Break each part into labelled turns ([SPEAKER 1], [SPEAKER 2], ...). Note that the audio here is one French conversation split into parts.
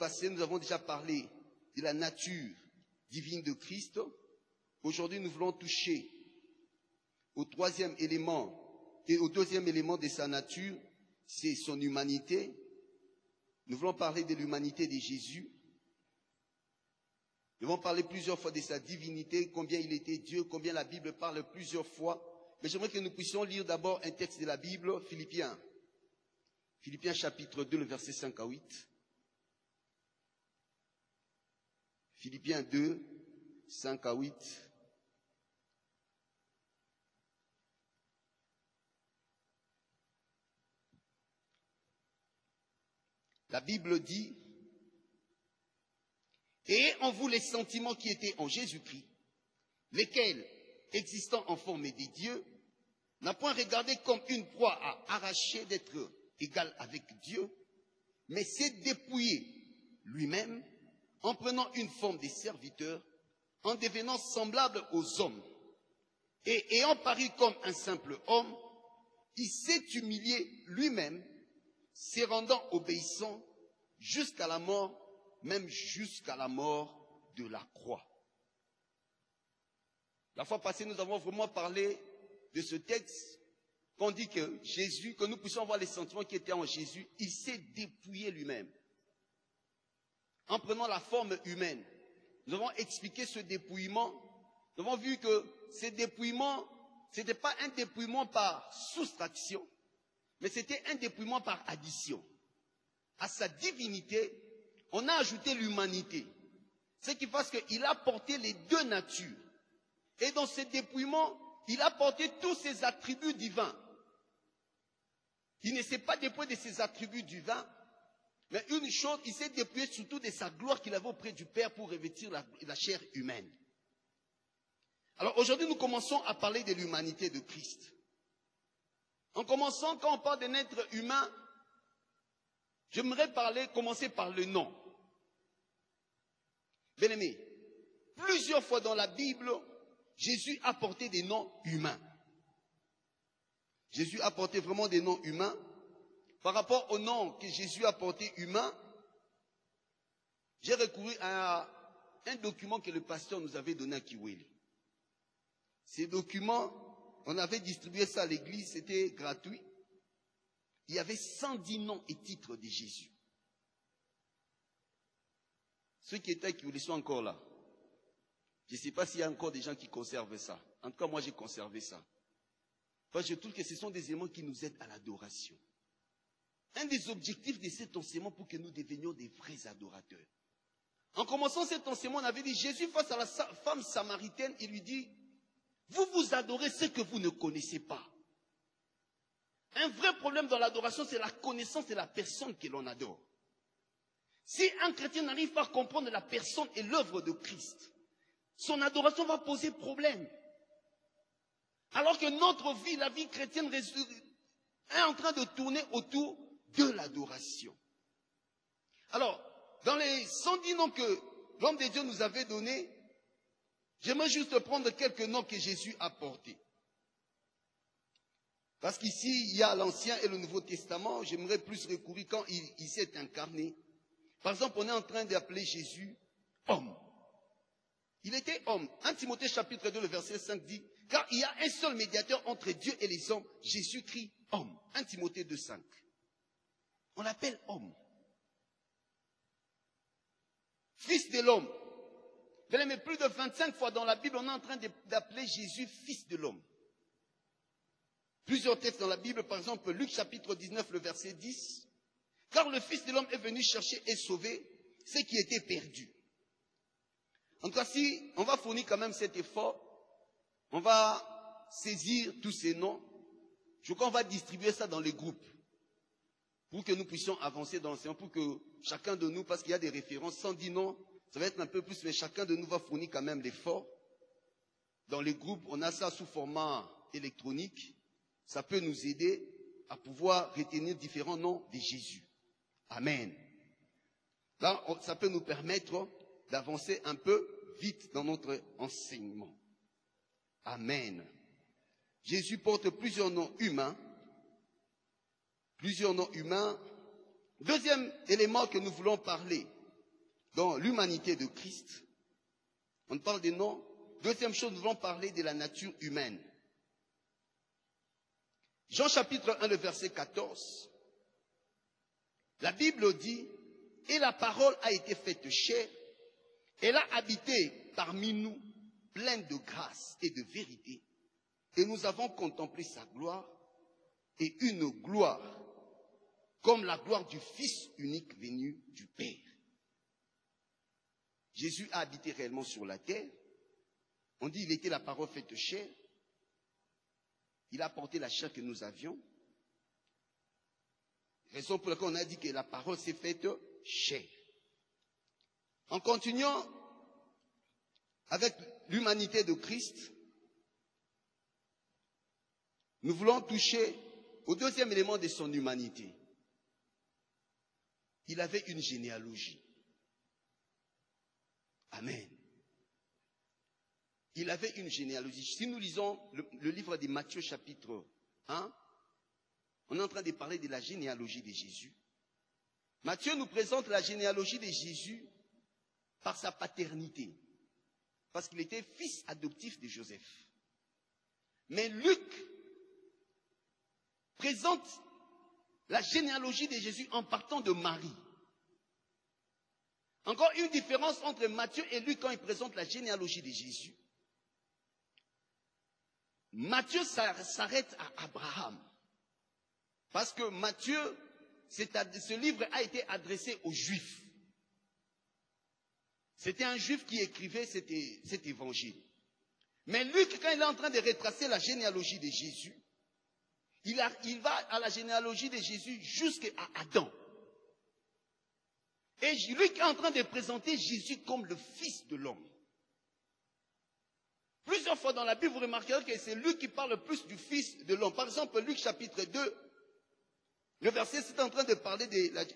[SPEAKER 1] passé, nous avons déjà parlé de la nature divine de Christ. Aujourd'hui, nous voulons toucher au troisième élément et au deuxième élément de sa nature, c'est son humanité. Nous voulons parler de l'humanité de Jésus. Nous allons parler plusieurs fois de sa divinité, combien il était Dieu, combien la Bible parle plusieurs fois. Mais j'aimerais que nous puissions lire d'abord un texte de la Bible, Philippiens. Philippiens chapitre 2, le verset 5 à 8. Philippiens 2, 5 à 8. La Bible dit, « Et en vous les sentiments qui étaient en Jésus-Christ, lesquels, existant en forme des dieux, n'a point regardé comme une proie à arracher d'être égal avec Dieu, mais s'est dépouillé lui-même en prenant une forme de serviteur, en devenant semblable aux hommes, et ayant paru comme un simple homme, il s'est humilié lui-même, se rendant obéissant jusqu'à la mort, même jusqu'à la mort de la croix. » La fois passée, nous avons vraiment parlé de ce texte, qu'on dit que Jésus, que nous puissions voir les sentiments qui étaient en Jésus, il s'est dépouillé lui-même, en prenant la forme humaine. Nous avons expliqué ce dépouillement. Nous avons vu que ce dépouillement, ce n'était pas un dépouillement par soustraction, mais c'était un dépouillement par addition. À sa divinité, on a ajouté l'humanité. Ce qui fait qu'il a porté les deux natures. Et dans ce dépouillement, il a porté tous ses attributs divins. Il ne s'est pas dépouillé de ses attributs divins, mais une chose, il s'est dépouillé surtout de sa gloire qu'il avait auprès du Père pour revêtir la chair humaine. Alors aujourd'hui, nous commençons à parler de l'humanité de Christ. En commençant, quand on parle d'un être humain, j'aimerais commencer par le nom. Bien-aimés, plusieurs fois dans la Bible, Jésus a porté des noms humains. Jésus a porté vraiment des noms humains. Par rapport au nom que Jésus a porté humain, j'ai recouru à un document que le pasteur nous avait donné à Kiweli. Ces documents, on avait distribué ça à l'église, c'était gratuit. Il y avait 110 noms et titres de Jésus. Ceux qui étaient à Kiweli sont encore là. Je ne sais pas s'il y a encore des gens qui conservent ça. En tout cas, moi j'ai conservé ça. Parce que je trouve que ce sont des éléments qui nous aident à l'adoration. Un des objectifs de cet enseignement pour que nous devenions des vrais adorateurs. En commençant cet enseignement, on avait dit, Jésus face à la femme samaritaine, il lui dit, vous vous adorez ce que vous ne connaissez pas. Un vrai problème dans l'adoration, c'est la connaissance de la personne que l'on adore. Si un chrétien n'arrive pas à comprendre la personne et l'œuvre de Christ, son adoration va poser problème. Alors que notre vie, la vie chrétienne, est en train de tourner autour de l'adoration. Alors, dans les 110 noms que l'homme de Dieu nous avait donnés, j'aimerais juste prendre quelques noms que Jésus a portés. Parce qu'ici, il y a l'Ancien et le Nouveau Testament, j'aimerais plus recourir quand il s'est incarné. Par exemple, on est en train d'appeler Jésus homme. Il était homme. 1 Timothée chapitre 2, le verset 5 dit, car il y a un seul médiateur entre Dieu et les hommes, Jésus-Christ homme. 1 Timothée 2, 5. On l'appelle homme. Fils de l'homme. Mais plus de 25 fois dans la Bible, on est en train d'appeler Jésus fils de l'homme. Plusieurs textes dans la Bible, par exemple, Luc chapitre 19, le verset 10. Car le Fils de l'homme est venu chercher et sauver ce qui était perdu. En tout cas, si on va fournir quand même cet effort, on va saisir tous ces noms. Je crois qu'on va distribuer ça dans les groupes. Pour que nous puissions avancer dans l'enseignement, pour que chacun de nous, parce qu'il y a des références, 110 noms, ça va être un peu plus, mais chacun de nous va fournir quand même l'effort. Dans les groupes, on a ça sous format électronique. Ça peut nous aider à pouvoir retenir différents noms de Jésus. Amen. Là, ça peut nous permettre d'avancer un peu vite dans notre enseignement. Amen. Jésus porte plusieurs noms humains. Plusieurs noms humains. Deuxième élément que nous voulons parler, dans l'humanité de Christ. On parle des noms. Deuxième chose, nous allons parler de la nature humaine. Jean chapitre 1, le verset 14. La Bible dit, « Et la parole a été faite chair, elle a habité parmi nous, pleine de grâce et de vérité, et nous avons contemplé sa gloire, et une gloire comme la gloire du Fils unique venu du Père. » Jésus a habité réellement sur la terre. On dit qu'il était la parole faite chair. Il a porté la chair que nous avions. Raison pour laquelle on a dit que la parole s'est faite chair. En continuant avec l'humanité de Christ, nous voulons toucher au deuxième élément de son humanité. Il avait une généalogie. Amen. Il avait une généalogie. Si nous lisons le livre de Matthieu chapitre 1, on est en train de parler de la généalogie de Jésus. Matthieu nous présente la généalogie de Jésus par sa paternité, parce qu'il était fils adoptif de Joseph. Mais Luc présente la généalogie de Jésus en partant de Marie. Encore une différence entre Matthieu et Luc quand il présente la généalogie de Jésus. Matthieu s'arrête à Abraham. Parce que Matthieu, ce livre a été adressé aux Juifs. C'était un Juif qui écrivait cet évangile. Mais Luc, quand il est en train de retracer la généalogie de Jésus, il va à la généalogie de Jésus jusqu'à Adam. Et Luc est en train de présenter Jésus comme le Fils de l'homme. Plusieurs fois dans la Bible, vous remarquerez que c'est Luc qui parle le plus du Fils de l'homme. Par exemple, Luc chapitre 2, le verset, c'est en train de parler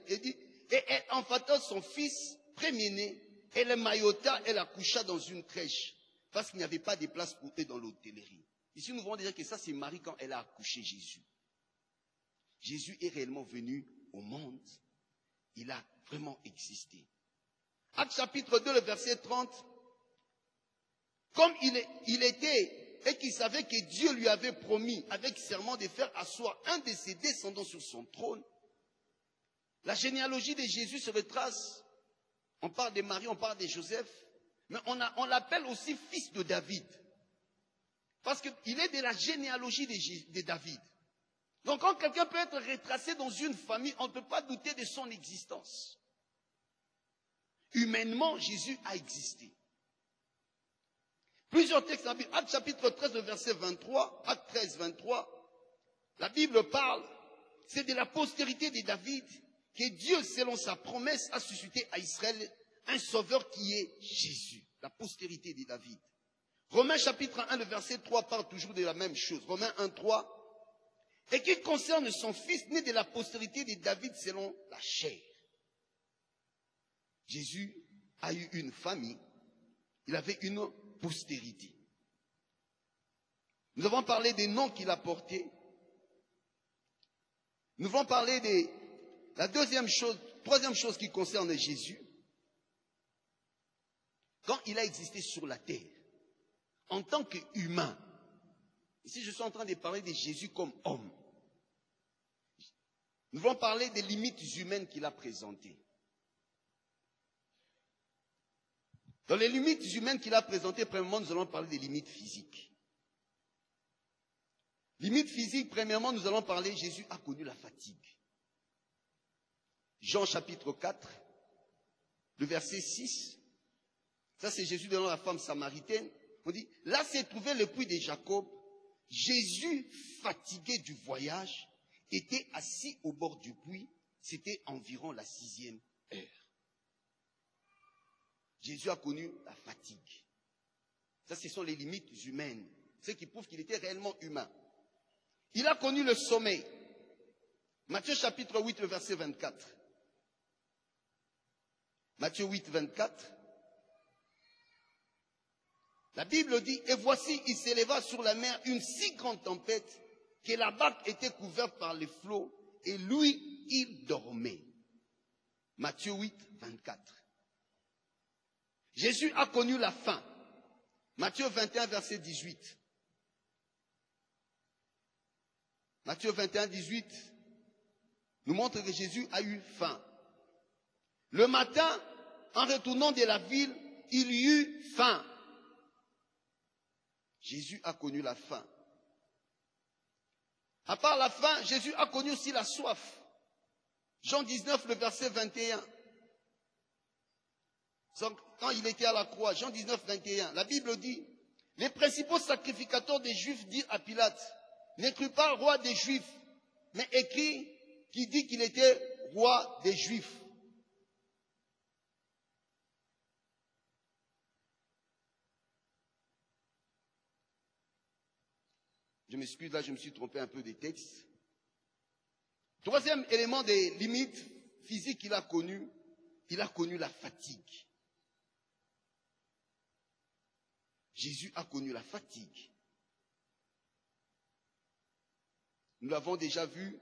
[SPEAKER 1] il dit, et elle enfanta son fils premier-né, et le maillota, elle accoucha dans une crèche, parce qu'il n'y avait pas de place pour eux dans l'hôtellerie. Ici, nous voyons déjà que ça, c'est Marie quand elle a accouché Jésus. Jésus est réellement venu au monde. Il a vraiment existé. Acte chapitre 2, le verset 30. Comme il était et qu'il savait que Dieu lui avait promis avec serment de faire asseoir un de ses descendants sur son trône, la généalogie de Jésus se retrace. On parle de Marie, on parle de Joseph, mais on l'appelle aussi fils de David. Parce qu'il est de la généalogie de David. Donc quand quelqu'un peut être retracé dans une famille, on ne peut pas douter de son existence. Humainement, Jésus a existé. Plusieurs textes dans la Bible. Acte chapitre 13, verset 23, Acte 13, 23, la Bible parle, c'est de la postérité de David que Dieu, selon sa promesse, a suscité à Israël un sauveur qui est Jésus. La postérité de David. Romains chapitre 1, le verset 3 parle toujours de la même chose. Romains 1, 3. Et qui concerne son fils né de la postérité de David selon la chair. Jésus a eu une famille. Il avait une postérité. Nous avons parlé des noms qu'il a portés. Nous allons parler de la troisième chose qui concerne Jésus. Quand il a existé sur la terre, en tant qu'humain, ici je suis en train de parler de Jésus comme homme. Nous allons parler des limites humaines qu'il a présentées. Dans les limites humaines qu'il a présentées, premièrement, nous allons parler des limites physiques. Limites physiques, premièrement, nous allons parler, Jésus a connu la fatigue. Jean chapitre 4, le verset 6. Ça, c'est Jésus devant la femme samaritaine. On dit, là s'est trouvé le puits de Jacob. Jésus, fatigué du voyage, était assis au bord du puits. C'était environ la 6e heure. Jésus a connu la fatigue. Ça, ce sont les limites humaines. Ce qui prouve qu'il était réellement humain. Il a connu le sommeil. Matthieu chapitre 8, le verset 24. Matthieu 8, 24. La Bible dit, et voici, il s'éleva sur la mer une si grande tempête que la barque était couverte par les flots et lui, il dormait. Matthieu 8, 24. Jésus a connu la faim. Matthieu 21, verset 18. Matthieu 21, 18 nous montre que Jésus a eu faim. Le matin, en retournant de la ville, il y eut faim. Jésus a connu la faim. À part la faim, Jésus a connu aussi la soif. Jean 19, le verset 21. Quand il était à la croix, Jean 19, 21, la Bible dit, les principaux sacrificateurs des Juifs dirent à Pilate, n'écris pas roi des Juifs, mais écrit qui dit qu'il était roi des Juifs. Je m'excuse, là je me suis trompé un peu des textes. Troisième élément des limites physiques qu'il a connu la fatigue. Jésus a connu la fatigue. Nous l'avons déjà vu.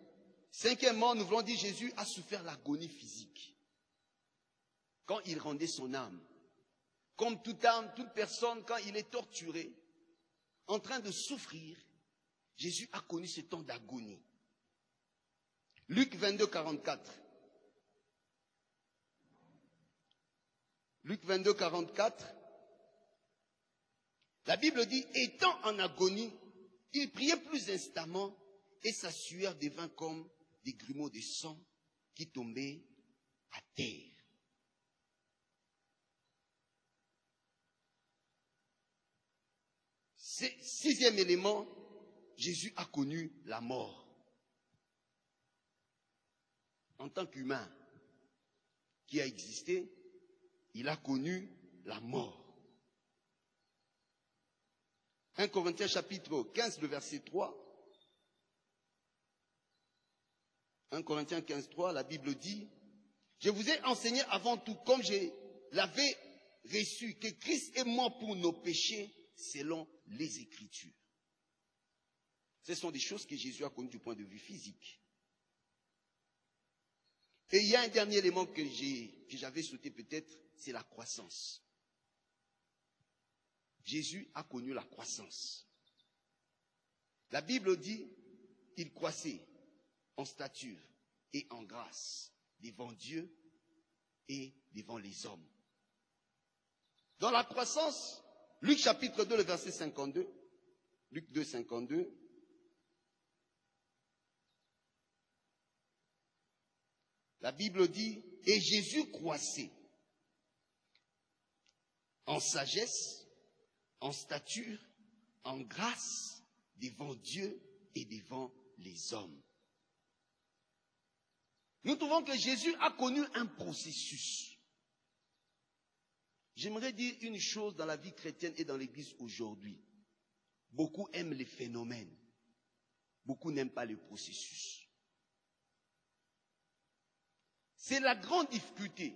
[SPEAKER 1] Cinquièmement, nous voulons dire Jésus a souffert l'agonie physique. Quand il rendait son âme. Comme toute âme, toute personne, quand il est torturé, en train de souffrir, Jésus a connu ce temps d'agonie. Luc 22, 44. Luc 22, 44. La Bible dit, étant en agonie, il priait plus instamment et sa sueur devint comme des grumeaux de sang qui tombaient à terre. Sixième élément, Jésus a connu la mort. En tant qu'humain qui a existé, il a connu la mort. 1 Corinthiens chapitre 15, le verset 3. 1 Corinthiens 15, 3, la Bible dit, je vous ai enseigné avant tout, comme je l'avais reçu, que Christ est mort pour nos péchés selon les Écritures. Ce sont des choses que Jésus a connues du point de vue physique. Et il y a un dernier élément que j'avais sauté peut-être, c'est la croissance. Jésus a connu la croissance. La Bible dit, il croissait en stature et en grâce devant Dieu et devant les hommes. Dans la croissance, Luc chapitre 2, le verset 52, Luc 2, 52, la Bible dit, et Jésus croissait en sagesse, en stature, en grâce devant Dieu et devant les hommes. Nous trouvons que Jésus a connu un processus. J'aimerais dire une chose dans la vie chrétienne et dans l'Église aujourd'hui. Beaucoup aiment les phénomènes. Beaucoup n'aiment pas le processus. C'est la grande difficulté.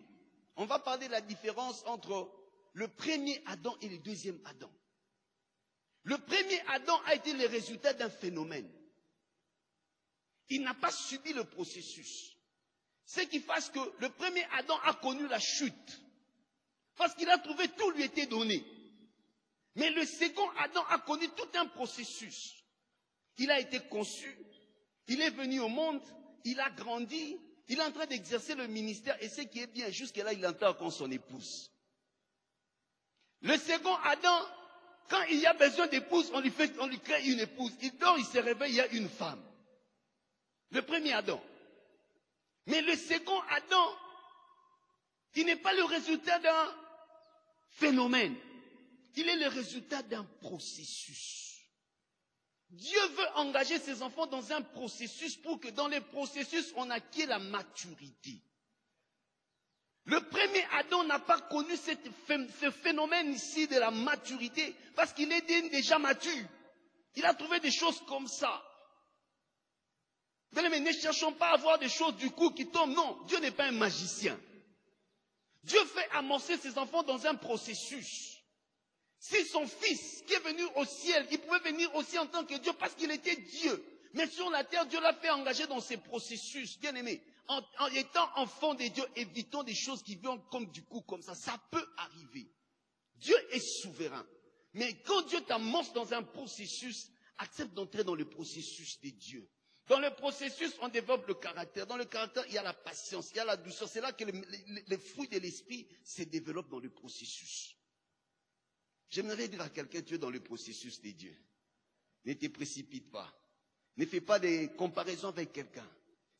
[SPEAKER 1] On va parler de la différence entre le premier Adam et le deuxième Adam. Le premier Adam a été le résultat d'un phénomène. Il n'a pas subi le processus. Ce qui fait que le premier Adam a connu la chute. Parce qu'il a trouvé tout lui était donné. Mais le second Adam a connu tout un processus. Il a été conçu, il est venu au monde, il a grandi, il est en train d'exercer le ministère et ce qui est bien, jusque-là il entend encore son épouse. Le second Adam, quand il y a besoin d'épouse, on lui crée une épouse. Il dort, il se réveille, il y a une femme. Le premier Adam. Mais le second Adam, il n'est pas le résultat d'un phénomène. Il est le résultat d'un processus. Dieu veut engager ses enfants dans un processus pour que dans les processus, on acquiert la maturité. Le premier Adam n'a pas connu ce phénomène ici de la maturité parce qu'il est déjà mature. Il a trouvé des choses comme ça. Mais ne cherchons pas à voir des choses du coup qui tombent. Non, Dieu n'est pas un magicien. Dieu fait amorcer ses enfants dans un processus. Si son fils qui est venu au ciel, il pouvait venir aussi en tant que Dieu parce qu'il était Dieu. Mais sur la terre, Dieu l'a fait engager dans ces processus. Bien aimé, en étant enfant de Dieu, évitons des choses qui viennent comme du coup, comme ça. Ça peut arriver. Dieu est souverain. Mais quand Dieu t'amorce dans un processus, accepte d'entrer dans le processus de Dieu. Dans le processus, on développe le caractère. Dans le caractère, il y a la patience, il y a la douceur. C'est là que les fruits de l'esprit se développent dans le processus. J'aimerais dire à quelqu'un, tu es dans le processus de Dieu. Ne te précipite pas. Ne fais pas des comparaisons avec quelqu'un.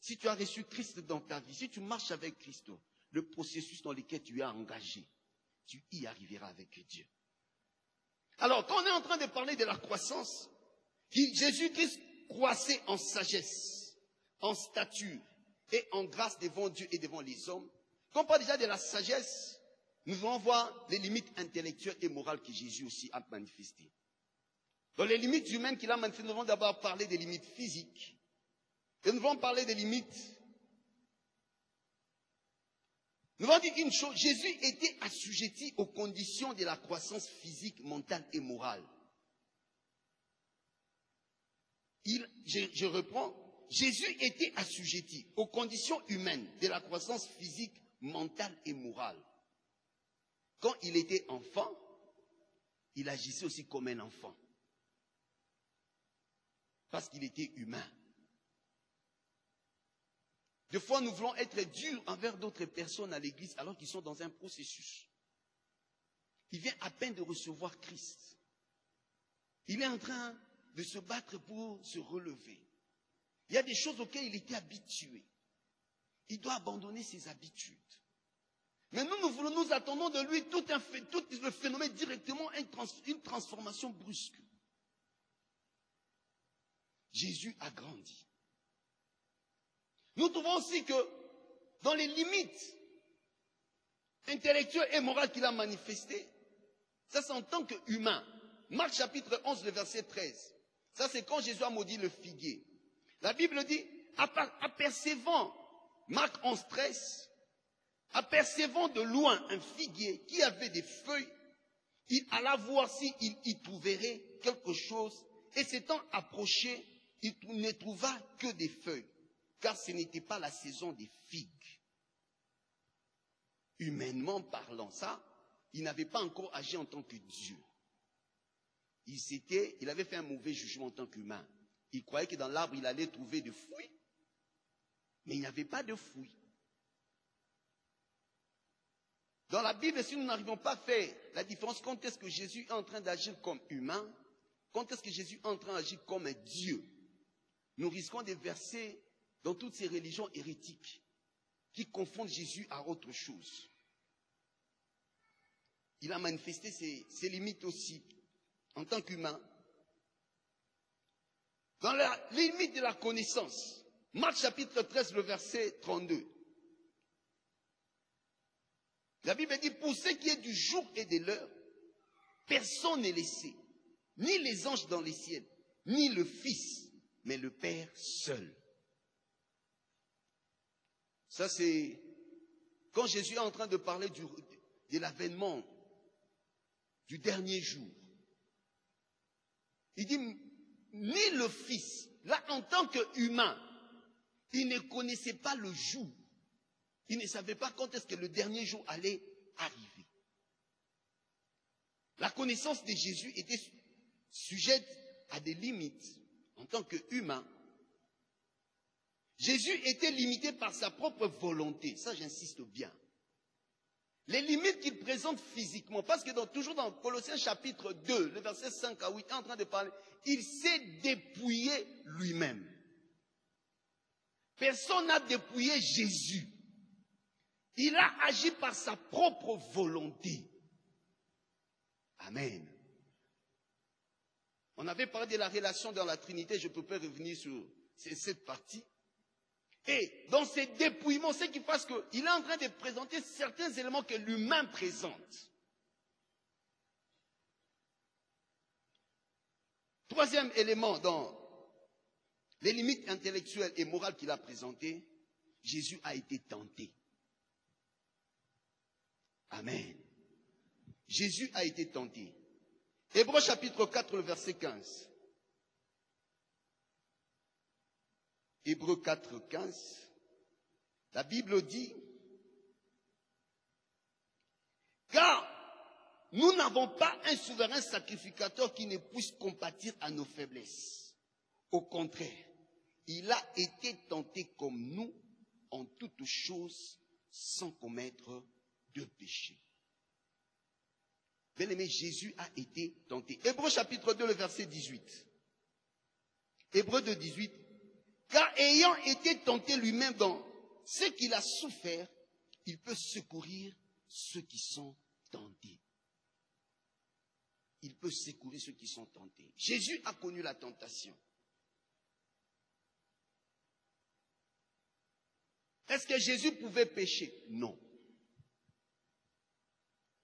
[SPEAKER 1] Si tu as reçu Christ dans ta vie, si tu marches avec Christ, le processus dans lequel tu es engagé, tu y arriveras avec Dieu. Alors, quand on est en train de parler de la croissance, Jésus-Christ croissait en sagesse, en stature et en grâce devant Dieu et devant les hommes. Quand on parle déjà de la sagesse, nous allons voir les limites intellectuelles et morales que Jésus aussi a manifestées. Dans les limites humaines qu'il a manifestées, nous allons d'abord parler des limites physiques. Et nous allons parler des limites. Nous allons dire une chose, Jésus était assujetti aux conditions de la croissance physique, mentale et morale. Je reprends, Jésus était assujetti aux conditions humaines de la croissance physique, mentale et morale. Quand il était enfant, il agissait aussi comme un enfant. Parce qu'il était humain. Des fois, nous voulons être durs envers d'autres personnes à l'église alors qu'ils sont dans un processus. Il vient à peine de recevoir Christ. Il est en train de se battre pour se relever. Il y a des choses auxquelles il était habitué. Il doit abandonner ses habitudes. Mais nous attendons de lui tout le phénomène directement, une transformation brusque. Jésus a grandi. Nous trouvons aussi que dans les limites intellectuelles et morales qu'il a manifestées, ça c'est en tant qu'humain. Marc chapitre 11, le verset 13. Ça c'est quand Jésus a maudit le figuier. La Bible dit, apercevant, Marc 11, 13, apercevant de loin un figuier qui avait des feuilles, il alla voir s'il y trouverait quelque chose, et s'étant approché, il ne trouva que des feuilles, car ce n'était pas la saison des figues. Humainement parlant, ça, il n'avait pas encore agi en tant que Dieu. Il avait fait un mauvais jugement en tant qu'humain. Il croyait que dans l'arbre, il allait trouver des fruits, mais il n'y avait pas de fruits. Dans la Bible, si nous n'arrivons pas à faire la différence, quand est-ce que Jésus est en train d'agir comme humain, quand est-ce que Jésus est en train d'agir comme un Dieu, nous risquons de verser dans toutes ces religions hérétiques qui confondent Jésus à autre chose. Il a manifesté ses limites aussi en tant qu'humain. Dans la limite de la connaissance, Marc chapitre 13, le verset 32. La Bible dit, pour ce qui est du jour et de l'heure, personne n'est laissé, ni les anges dans les ciels, ni le Fils, mais le Père seul. Ça c'est quand Jésus est en train de parler de l'avènement du dernier jour. Il dit, ni le Fils, là en tant qu'humain, il ne connaissait pas le jour. Il ne savait pas quand est-ce que le dernier jour allait arriver. La connaissance de Jésus était sujette à des limites en tant qu'humain. Jésus était limité par sa propre volonté. Ça, j'insiste bien. Les limites qu'il présente physiquement, parce que toujours dans Colossiens chapitre 2, le verset 5 à 8, est en train de parler, il s'est dépouillé lui-même. Personne n'a dépouillé Jésus. Il a agi par sa propre volonté. Amen. On avait parlé de la relation dans la Trinité, je ne peux pas revenir sur cette partie. Et dans ces dépouillements, ce qui passe qu'il est en train de présenter certains éléments que l'humain présente. Troisième élément dans les limites intellectuelles et morales qu'il a présentées, Jésus a été tenté. Amen. Jésus a été tenté. Hébreux chapitre 4, le verset 15. Hébreux 4, 15. La Bible dit, car nous n'avons pas un souverain sacrificateur qui ne puisse compatir à nos faiblesses. Au contraire, il a été tenté comme nous en toutes choses sans commettre de péché. Bien-aimé, Jésus a été tenté. Hébreux chapitre 2, le verset 18. Hébreux 2, 18. Car ayant été tenté lui-même dans ce qu'il a souffert, il peut secourir ceux qui sont tentés. Il peut secourir ceux qui sont tentés. Jésus a connu la tentation. Est-ce que Jésus pouvait pécher? Non.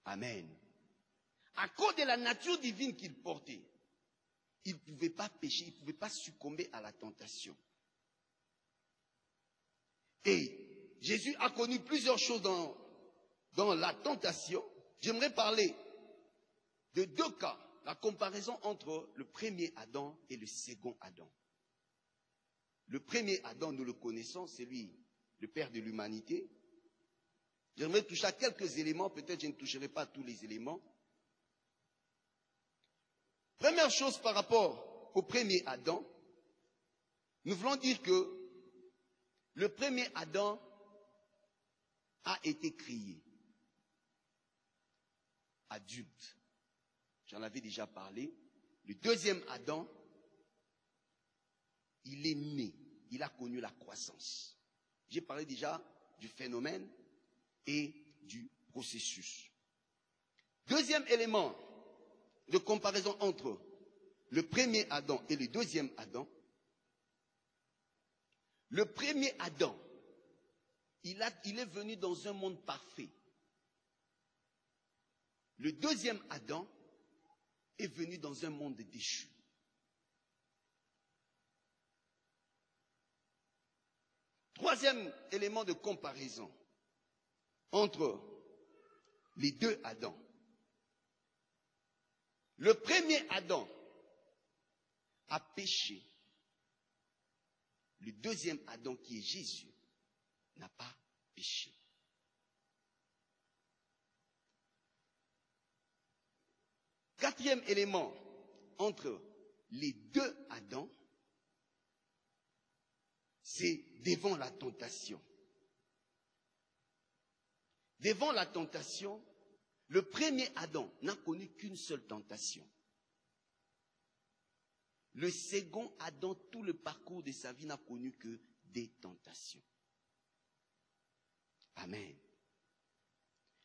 [SPEAKER 1] Amen. À cause de la nature divine qu'il portait, il ne pouvait pas pécher, il ne pouvait pas succomber à la tentation. Et Jésus a connu plusieurs choses dans la tentation. J'aimerais parler de deux cas, la comparaison entre le premier Adam et le second Adam. Le premier Adam, nous le connaissons, c'est lui, le père de l'humanité. J'aimerais toucher à quelques éléments, peut-être je ne toucherai pas à tous les éléments. Première chose par rapport au premier Adam, nous voulons dire que le premier Adam a été créé adulte. J'en avais déjà parlé. Le deuxième Adam, il est né, il a connu la croissance. J'ai parlé déjà du phénomène et du processus. Deuxième élément de comparaison entre le premier Adam et le deuxième Adam. Le premier Adam, il est venu dans un monde parfait. Le deuxième Adam est venu dans un monde déchu. Troisième élément de comparaison entre les deux Adams. Le premier Adam a péché. Le deuxième Adam, qui est Jésus, n'a pas péché. Quatrième élément entre les deux Adams, c'est devant la tentation. Devant la tentation, le premier Adam n'a connu qu'une seule tentation. Le second Adam, tout le parcours de sa vie, n'a connu que des tentations. Amen.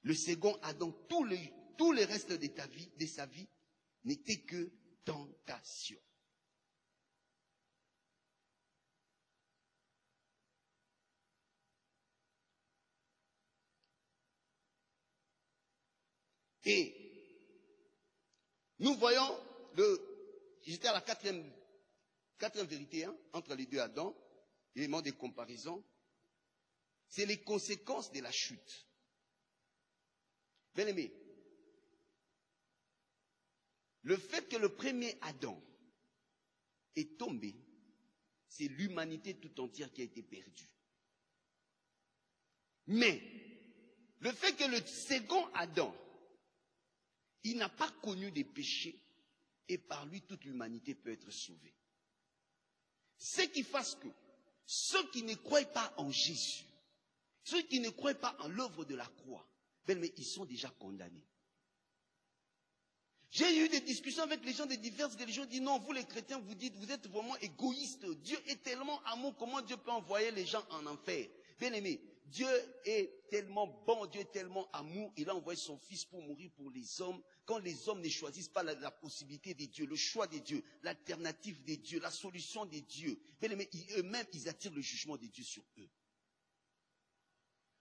[SPEAKER 1] Le second Adam, tout le reste de sa vie, n'était que tentation. Et nous voyons j'étais à la quatrième vérité entre les deux Adams, élément de comparaison, c'est les conséquences de la chute. Bien-aimé, le fait que le premier Adam est tombé, c'est l'humanité tout entière qui a été perdue. Mais le fait que le second Adam, il n'a pas connu des péchés, et par lui, toute l'humanité peut être sauvée. Ce qui fasse que ceux qui ne croient pas en Jésus, ceux qui ne croient pas en l'œuvre de la croix, mais ils sont déjà condamnés. J'ai eu des discussions avec les gens de diverses religions, ils disent non, vous les chrétiens, vous dites, vous êtes vraiment égoïstes. Dieu est tellement amour, comment Dieu peut envoyer les gens en enfer? Bien aimé, Dieu est tellement bon, Dieu est tellement amour, il a envoyé son fils pour mourir pour les hommes. Quand les hommes ne choisissent pas la possibilité des dieux, le choix des dieux, l'alternative des dieux, la solution des dieux, bien aimé, eux-mêmes, ils attirent le jugement des dieux sur eux.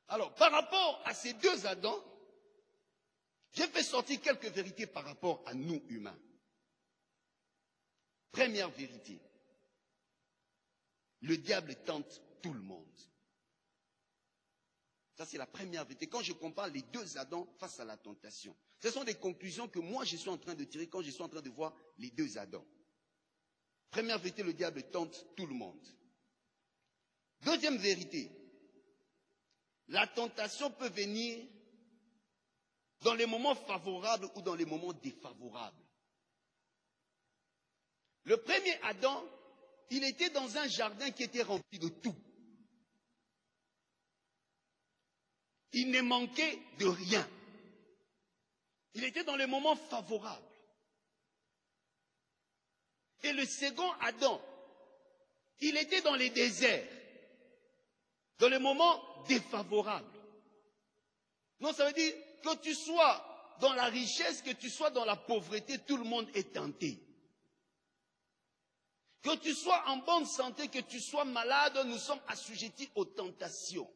[SPEAKER 1] Alors, par rapport à ces deux Adams, j'ai fait sortir quelques vérités par rapport à nous humains. Première vérité, le diable tente tout le monde. Ça, c'est la première vérité. Quand je compare les deux Adams face à la tentation, ce sont des conclusions que moi, je suis en train de tirer quand je suis en train de voir les deux Adams. Première vérité, le diable tente tout le monde. Deuxième vérité, la tentation peut venir dans les moments favorables ou dans les moments défavorables. Le premier Adam, il était dans un jardin qui était rempli de tout. Il ne manquait de rien. Il était dans les moments favorables. Et le second Adam, il était dans les déserts, dans les moments défavorables. Non, ça veut dire que tu sois dans la richesse, que tu sois dans la pauvreté, tout le monde est tenté. Que tu sois en bonne santé, que tu sois malade, nous sommes assujettis aux tentations.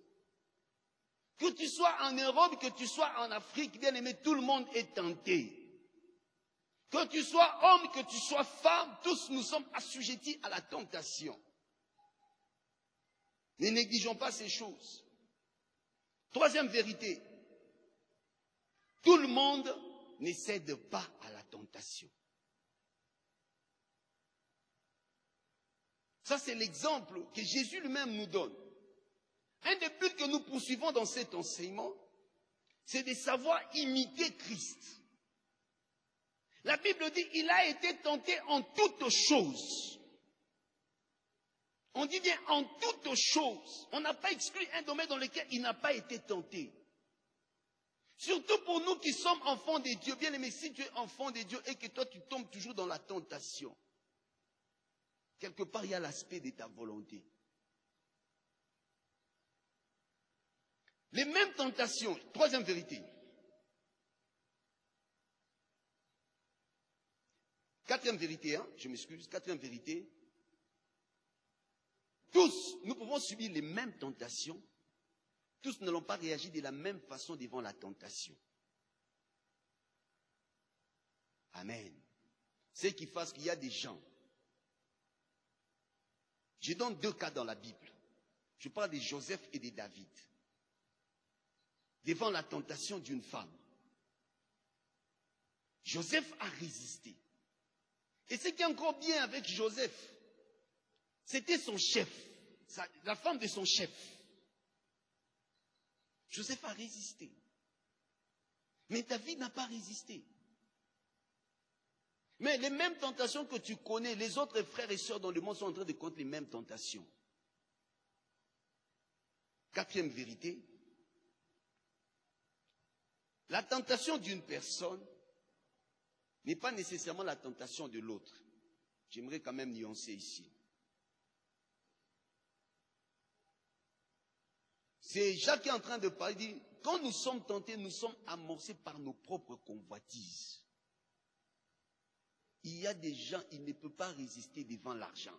[SPEAKER 1] Que tu sois en Europe, que tu sois en Afrique, bien aimé, tout le monde est tenté. Que tu sois homme, que tu sois femme, tous nous sommes assujettis à la tentation. Ne négligeons pas ces choses. Troisième vérité, tout le monde ne cède pas à la tentation. Ça, c'est l'exemple que Jésus lui-même nous donne. Un des buts que nous poursuivons dans cet enseignement, c'est de savoir imiter Christ. La Bible dit, il a été tenté en toutes choses. On dit bien en toutes choses. On n'a pas exclu un domaine dans lequel il n'a pas été tenté. Surtout pour nous qui sommes enfants de Dieu. Bien aimé, si tu es enfant de Dieu et que toi tu tombes toujours dans la tentation, quelque part il y a l'aspect de ta volonté. Les mêmes tentations, troisième vérité. Quatrième vérité, je m'excuse, quatrième vérité. Tous, nous pouvons subir les mêmes tentations. Tous n'allons pas réagir de la même façon devant la tentation. Amen. C'est qui fasse qu'il y a des gens. Je donne deux cas dans la Bible. Je parle de Joseph et de David. Devant la tentation d'une femme. Joseph a résisté. Et ce qui est encore bien avec Joseph, c'était son chef, la femme de son chef. Joseph a résisté. Mais David n'a pas résisté. Mais les mêmes tentations que tu connais, les autres frères et sœurs dans le monde sont en train de connaître les mêmes tentations. Quatrième vérité, la tentation d'une personne n'est pas nécessairement la tentation de l'autre. J'aimerais quand même nuancer ici. C'est Jacques qui est en train de parler, il dit, quand nous sommes tentés, nous sommes amorcés par nos propres convoitises. Il y a des gens, ils ne peuvent pas résister devant l'argent.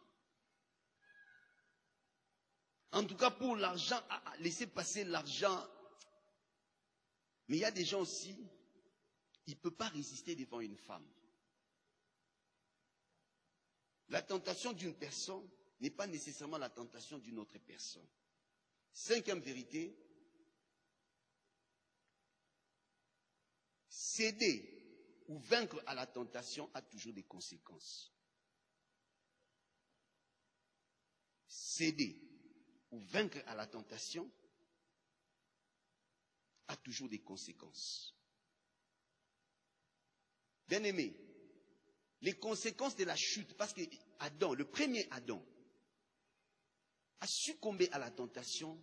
[SPEAKER 1] En tout cas, pour l'argent, laisser passer l'argent. Mais il y a des gens aussi, ils ne peuvent pas résister devant une femme. La tentation d'une personne n'est pas nécessairement la tentation d'une autre personne. Cinquième vérité, céder ou vaincre à la tentation a toujours des conséquences. Céder ou vaincre à la tentation a toujours des conséquences. Bien-aimé, les conséquences de la chute, parce que Adam, le premier Adam, a succombé à la tentation,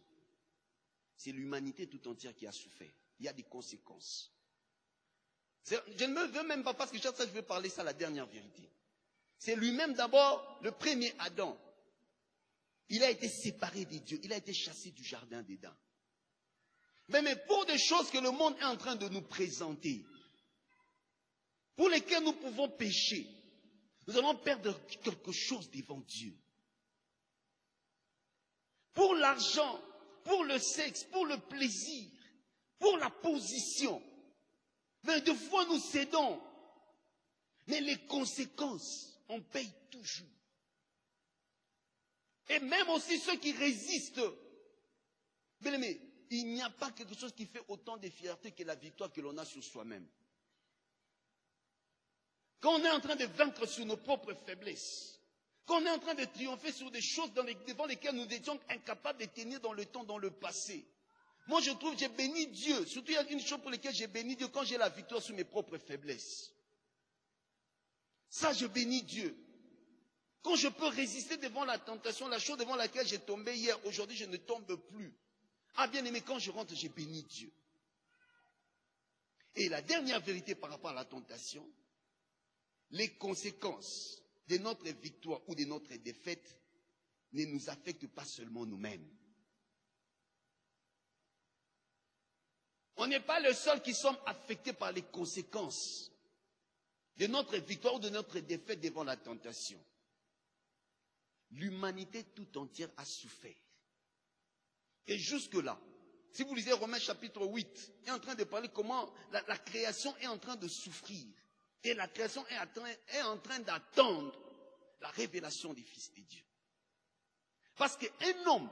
[SPEAKER 1] c'est l'humanité tout entière qui a souffert. Il y a des conséquences. Je ne me veux même pas, parce que chaque fois je veux parler ça, la dernière vérité. C'est lui-même d'abord, le premier Adam. Il a été séparé de Dieu, il a été chassé du jardin d'Éden. Mais pour des choses que le monde est en train de nous présenter, pour lesquelles nous pouvons pécher, nous allons perdre quelque chose devant Dieu. Pour l'argent, pour le sexe, pour le plaisir, pour la position. Mais de fois nous cédons. Mais les conséquences, on paye toujours. Et même aussi ceux qui résistent. Mais il n'y a pas quelque chose qui fait autant de fierté que la victoire que l'on a sur soi-même. Quand on est en train de vaincre sur nos propres faiblesses, quand on est en train de triompher sur des choses devant lesquelles nous étions incapables de tenir dans le temps, dans le passé. Moi, je trouve, j'ai béni Dieu. Surtout, il y a une chose pour laquelle j'ai béni Dieu quand j'ai la victoire sur mes propres faiblesses. Ça, je bénis Dieu. Quand je peux résister devant la tentation, la chose devant laquelle j'ai tombé hier, aujourd'hui, je ne tombe plus. Ah, bien aimé, quand je rentre, j'ai béni Dieu. Et la dernière vérité par rapport à la tentation, les conséquences de notre victoire ou de notre défaite ne nous affectent pas seulement nous-mêmes. On n'est pas les seuls qui sommes affectés par les conséquences de notre victoire ou de notre défaite devant la tentation. L'humanité tout entière a souffert. Et jusque-là, si vous lisez Romains chapitre 8, il est en train de parler comment la création est en train de souffrir. Et la création est en train d'attendre la révélation des fils de Dieu. Parce qu'un homme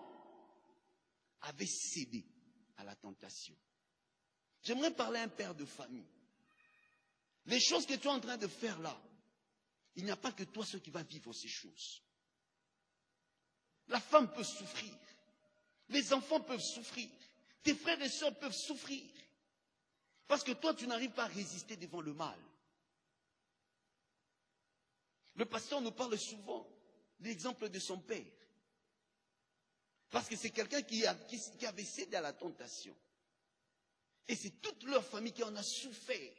[SPEAKER 1] avait cédé à la tentation. J'aimerais parler à un père de famille. Les choses que tu es en train de faire là, il n'y a pas que toi seul qui va vivre ces choses. La femme peut souffrir. Les enfants peuvent souffrir. Tes frères et sœurs peuvent souffrir. Parce que toi, tu n'arrives pas à résister devant le mal. Le pasteur nous parle souvent de l'exemple de son père. Parce que c'est quelqu'un qui avait cédé à la tentation. Et c'est toute leur famille qui en a souffert.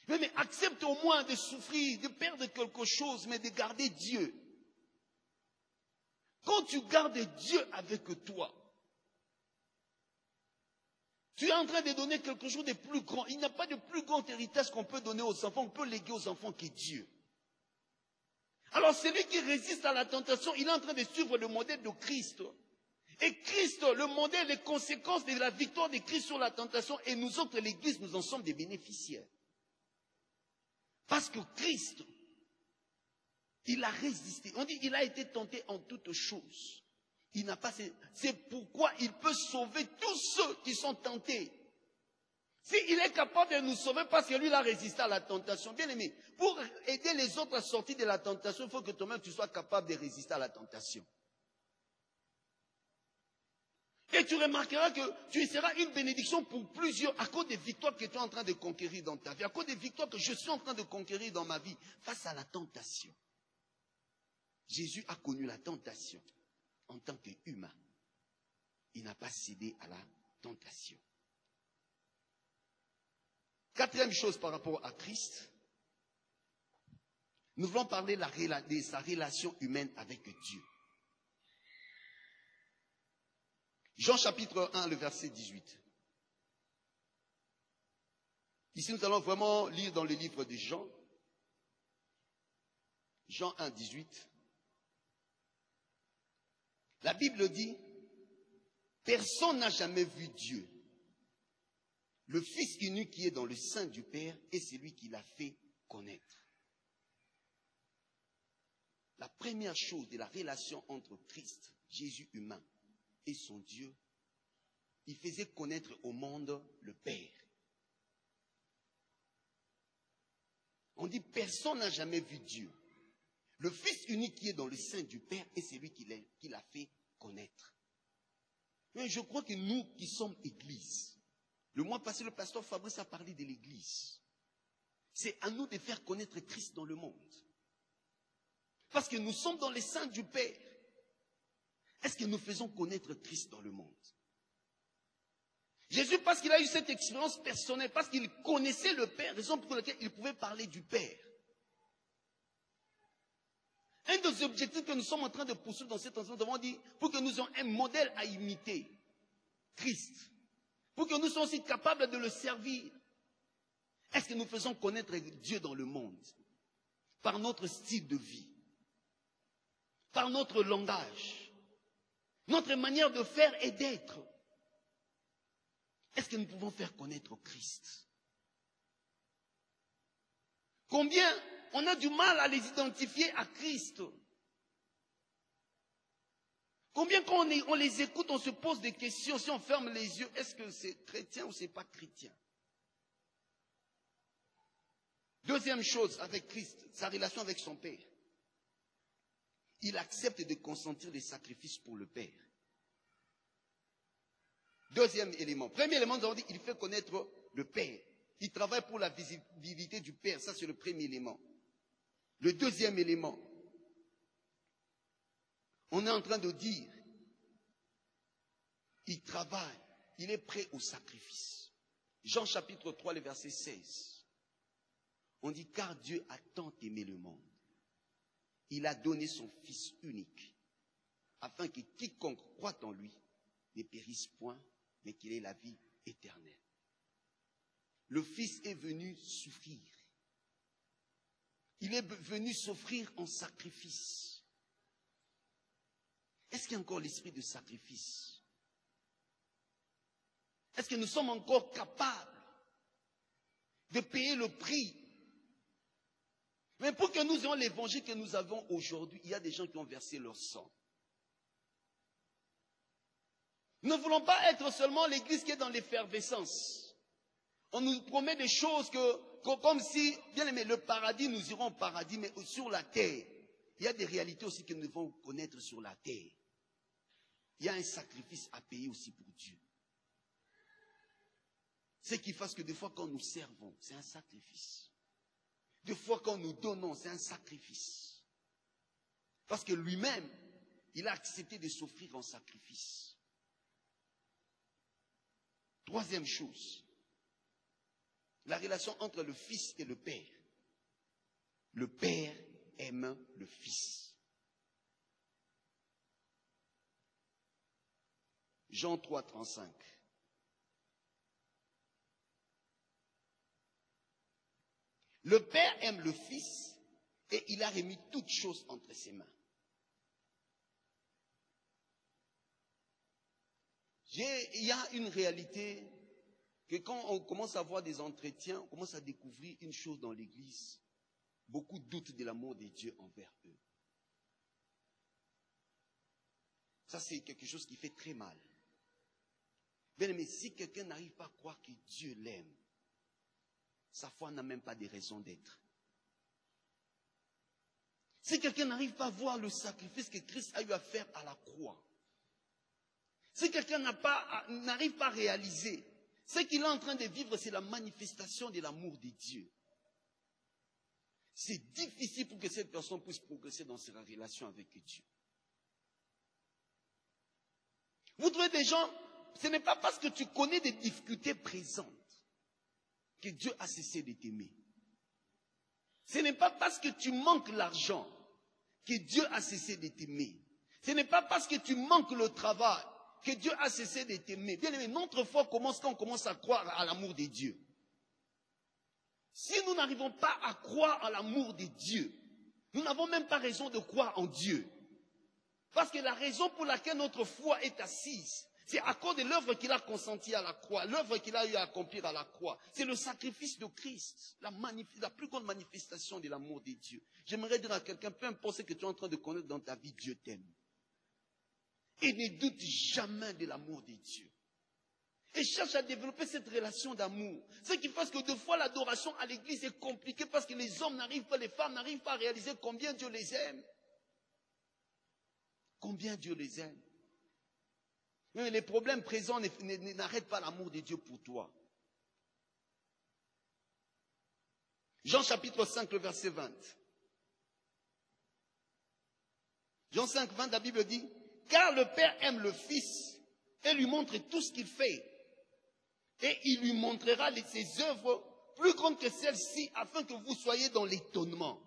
[SPEAKER 1] Mais accepte au moins de souffrir, de perdre quelque chose, mais de garder Dieu. Quand tu gardes Dieu avec toi, tu es en train de donner quelque chose de plus grand. Il n'y a pas de plus grand héritage qu'on peut donner aux enfants, on peut léguer aux enfants que Dieu. Alors celui qui résiste à la tentation, il est en train de suivre le modèle de Christ. Et Christ, le modèle, les conséquences de la victoire de Christ sur la tentation, et nous autres, l'Église, nous en sommes des bénéficiaires. Parce que Christ, il a résisté. On dit qu'il a été tenté en toutes choses. Il n'a pas. C'est pourquoi il peut sauver tous ceux qui sont tentés. S'il est capable de nous sauver parce que lui, il a résisté à la tentation. Bien aimé, pour aider les autres à sortir de la tentation, il faut que toi-même tu sois capable de résister à la tentation. Et tu remarqueras que tu seras une bénédiction pour plusieurs à cause des victoires que tu es en train de conquérir dans ta vie, à cause des victoires que je suis en train de conquérir dans ma vie face à la tentation. Jésus a connu la tentation en tant qu'humain. Il n'a pas cédé à la tentation. Quatrième chose par rapport à Christ, nous voulons parler de sa relation humaine avec Dieu. Jean chapitre 1, le verset 18. Ici, nous allons vraiment lire dans le livre de Jean. Jean 1, 18. La Bible dit, personne n'a jamais vu Dieu. Le Fils unique qui est dans le sein du Père est celui qui l'a fait connaître. La première chose de la relation entre Christ, Jésus humain, et son Dieu, il faisait connaître au monde le Père. On dit personne n'a jamais vu Dieu. Le Fils unique qui est dans le sein du Père est celui qui l'a fait connaître. Mais je crois que nous qui sommes Église, le mois passé, le pasteur Fabrice a parlé de l'Église. C'est à nous de faire connaître Christ dans le monde. Parce que nous sommes dans le sein du Père. Est-ce que nous faisons connaître Christ dans le monde? Jésus, parce qu'il a eu cette expérience personnelle, parce qu'il connaissait le Père, raison pour laquelle il pouvait parler du Père. Un des objectifs que nous sommes en train de poursuivre dans cet enseignement, nous avons dit, pour que nous ayons un modèle à imiter, Christ, pour que nous soyons aussi capables de le servir. Est-ce que nous faisons connaître Dieu dans le monde? Par notre style de vie, par notre langage, notre manière de faire et d'être. Est-ce que nous pouvons faire connaître Christ? Combien on a du mal à les identifier à Christ? Combien quand on les écoute, on se pose des questions, si on ferme les yeux, est-ce que c'est chrétien ou c'est pas chrétien? Deuxième chose avec Christ, sa relation avec son Père. Il accepte de consentir des sacrifices pour le Père. Deuxième élément. Premier élément, nous avons dit, il fait connaître le Père. Il travaille pour la visibilité du Père. Ça, c'est le premier élément. Le deuxième élément, on est en train de dire, il travaille, il est prêt au sacrifice. Jean chapitre 3, le verset 16. On dit, car Dieu a tant aimé le monde. Il a donné son Fils unique, afin que quiconque croit en lui ne périsse point, mais qu'il ait la vie éternelle. Le Fils est venu souffrir. Il est venu s'offrir en sacrifice. Est-ce qu'il y a encore l'esprit de sacrifice? Est-ce que nous sommes encore capables de payer le prix? Mais pour que nous ayons l'évangile que nous avons aujourd'hui, il y a des gens qui ont versé leur sang. Nous ne voulons pas être seulement l'église qui est dans l'effervescence. On nous promet des choses comme si, bien aimé, le paradis, nous irons au paradis, mais sur la terre, il y a des réalités aussi que nous devons connaître sur la terre. Il y a un sacrifice à payer aussi pour Dieu. Ce qui fasse que des fois quand nous servons, c'est un sacrifice. Des fois quand nous donnons, c'est un sacrifice. Parce que lui-même, il a accepté de s'offrir en sacrifice. Troisième chose, la relation entre le Fils et le Père. Le Père aime le Fils. Jean 3, 35. Le Père aime le Fils et il a remis toutes choses entre ses mains. Il y a une réalité que quand on commence à avoir des entretiens, on commence à découvrir une chose dans l'Église. Beaucoup doutent de l'amour de Dieu envers eux. Ça, c'est quelque chose qui fait très mal. Bien aimé, si quelqu'un n'arrive pas à croire que Dieu l'aime, sa foi n'a même pas de raison d'être. Si quelqu'un n'arrive pas à voir le sacrifice que Christ a eu à faire à la croix, si quelqu'un n'arrive pas à réaliser, ce qu'il est en train de vivre, c'est la manifestation de l'amour de Dieu. C'est difficile pour que cette personne puisse progresser dans sa relation avec Dieu. Vous trouvez des gens, ce n'est pas parce que tu connais des difficultés présentes que Dieu a cessé de t'aimer. Ce n'est pas parce que tu manques l'argent que Dieu a cessé de t'aimer. Ce n'est pas parce que tu manques le travail que Dieu a cessé de t'aimer. Bien aimé, notre foi commence quand on commence à croire à l'amour de Dieu. Si nous n'arrivons pas à croire à l'amour de Dieu, nous n'avons même pas raison de croire en Dieu. Parce que la raison pour laquelle notre foi est assise, c'est à cause de l'œuvre qu'il a consentie à la croix, l'œuvre qu'il a eu à accomplir à la croix. C'est le sacrifice de Christ, la plus grande manifestation de l'amour de Dieu. J'aimerais dire à quelqu'un, peu importe ce que tu es en train de connaître dans ta vie, Dieu t'aime. Et ne doute jamais de l'amour de Dieu. Et cherche à développer cette relation d'amour. Ce qui fait que des fois l'adoration à l'église est compliquée parce que les hommes n'arrivent pas, les femmes n'arrivent pas à réaliser combien Dieu les aime. Combien Dieu les aime. Mais les problèmes présents n'arrêtent pas l'amour de Dieu pour toi. Jean chapitre 5, le verset 20. Jean 5, 20, la Bible dit, car le Père aime le Fils et lui montre tout ce qu'il fait. Et il lui montrera ses œuvres plus grandes que celles-ci afin que vous soyez dans l'étonnement.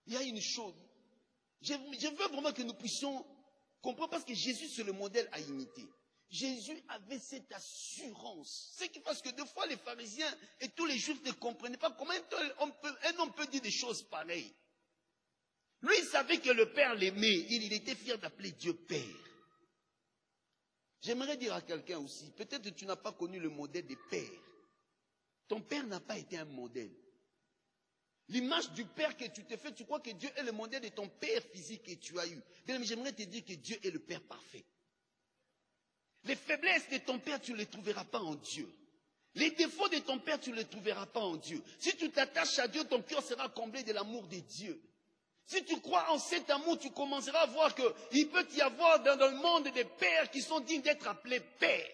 [SPEAKER 1] Il y a une chose. Je veux vraiment que nous puissions comprendre parce que Jésus c'est le modèle à imiter. Jésus avait cette assurance. Ce qui fait que des fois les pharisiens et tous les juifs ne comprenaient pas comment un homme peut dire des choses pareilles. Lui, il savait que le Père l'aimait. Il était fier d'appeler Dieu Père. J'aimerais dire à quelqu'un aussi, peut-être que tu n'as pas connu le modèle des pères. Ton père n'a pas été un modèle. L'image du père que tu te fais, tu crois que Dieu est le modèle de ton père physique que tu as eu. Mais j'aimerais te dire que Dieu est le Père parfait. Les faiblesses de ton père, tu ne les trouveras pas en Dieu. Les défauts de ton père, tu ne les trouveras pas en Dieu. Si tu t'attaches à Dieu, ton cœur sera comblé de l'amour de Dieu. Si tu crois en cet amour, tu commenceras à voir qu'il peut y avoir dans le monde des pères qui sont dignes d'être appelés pères.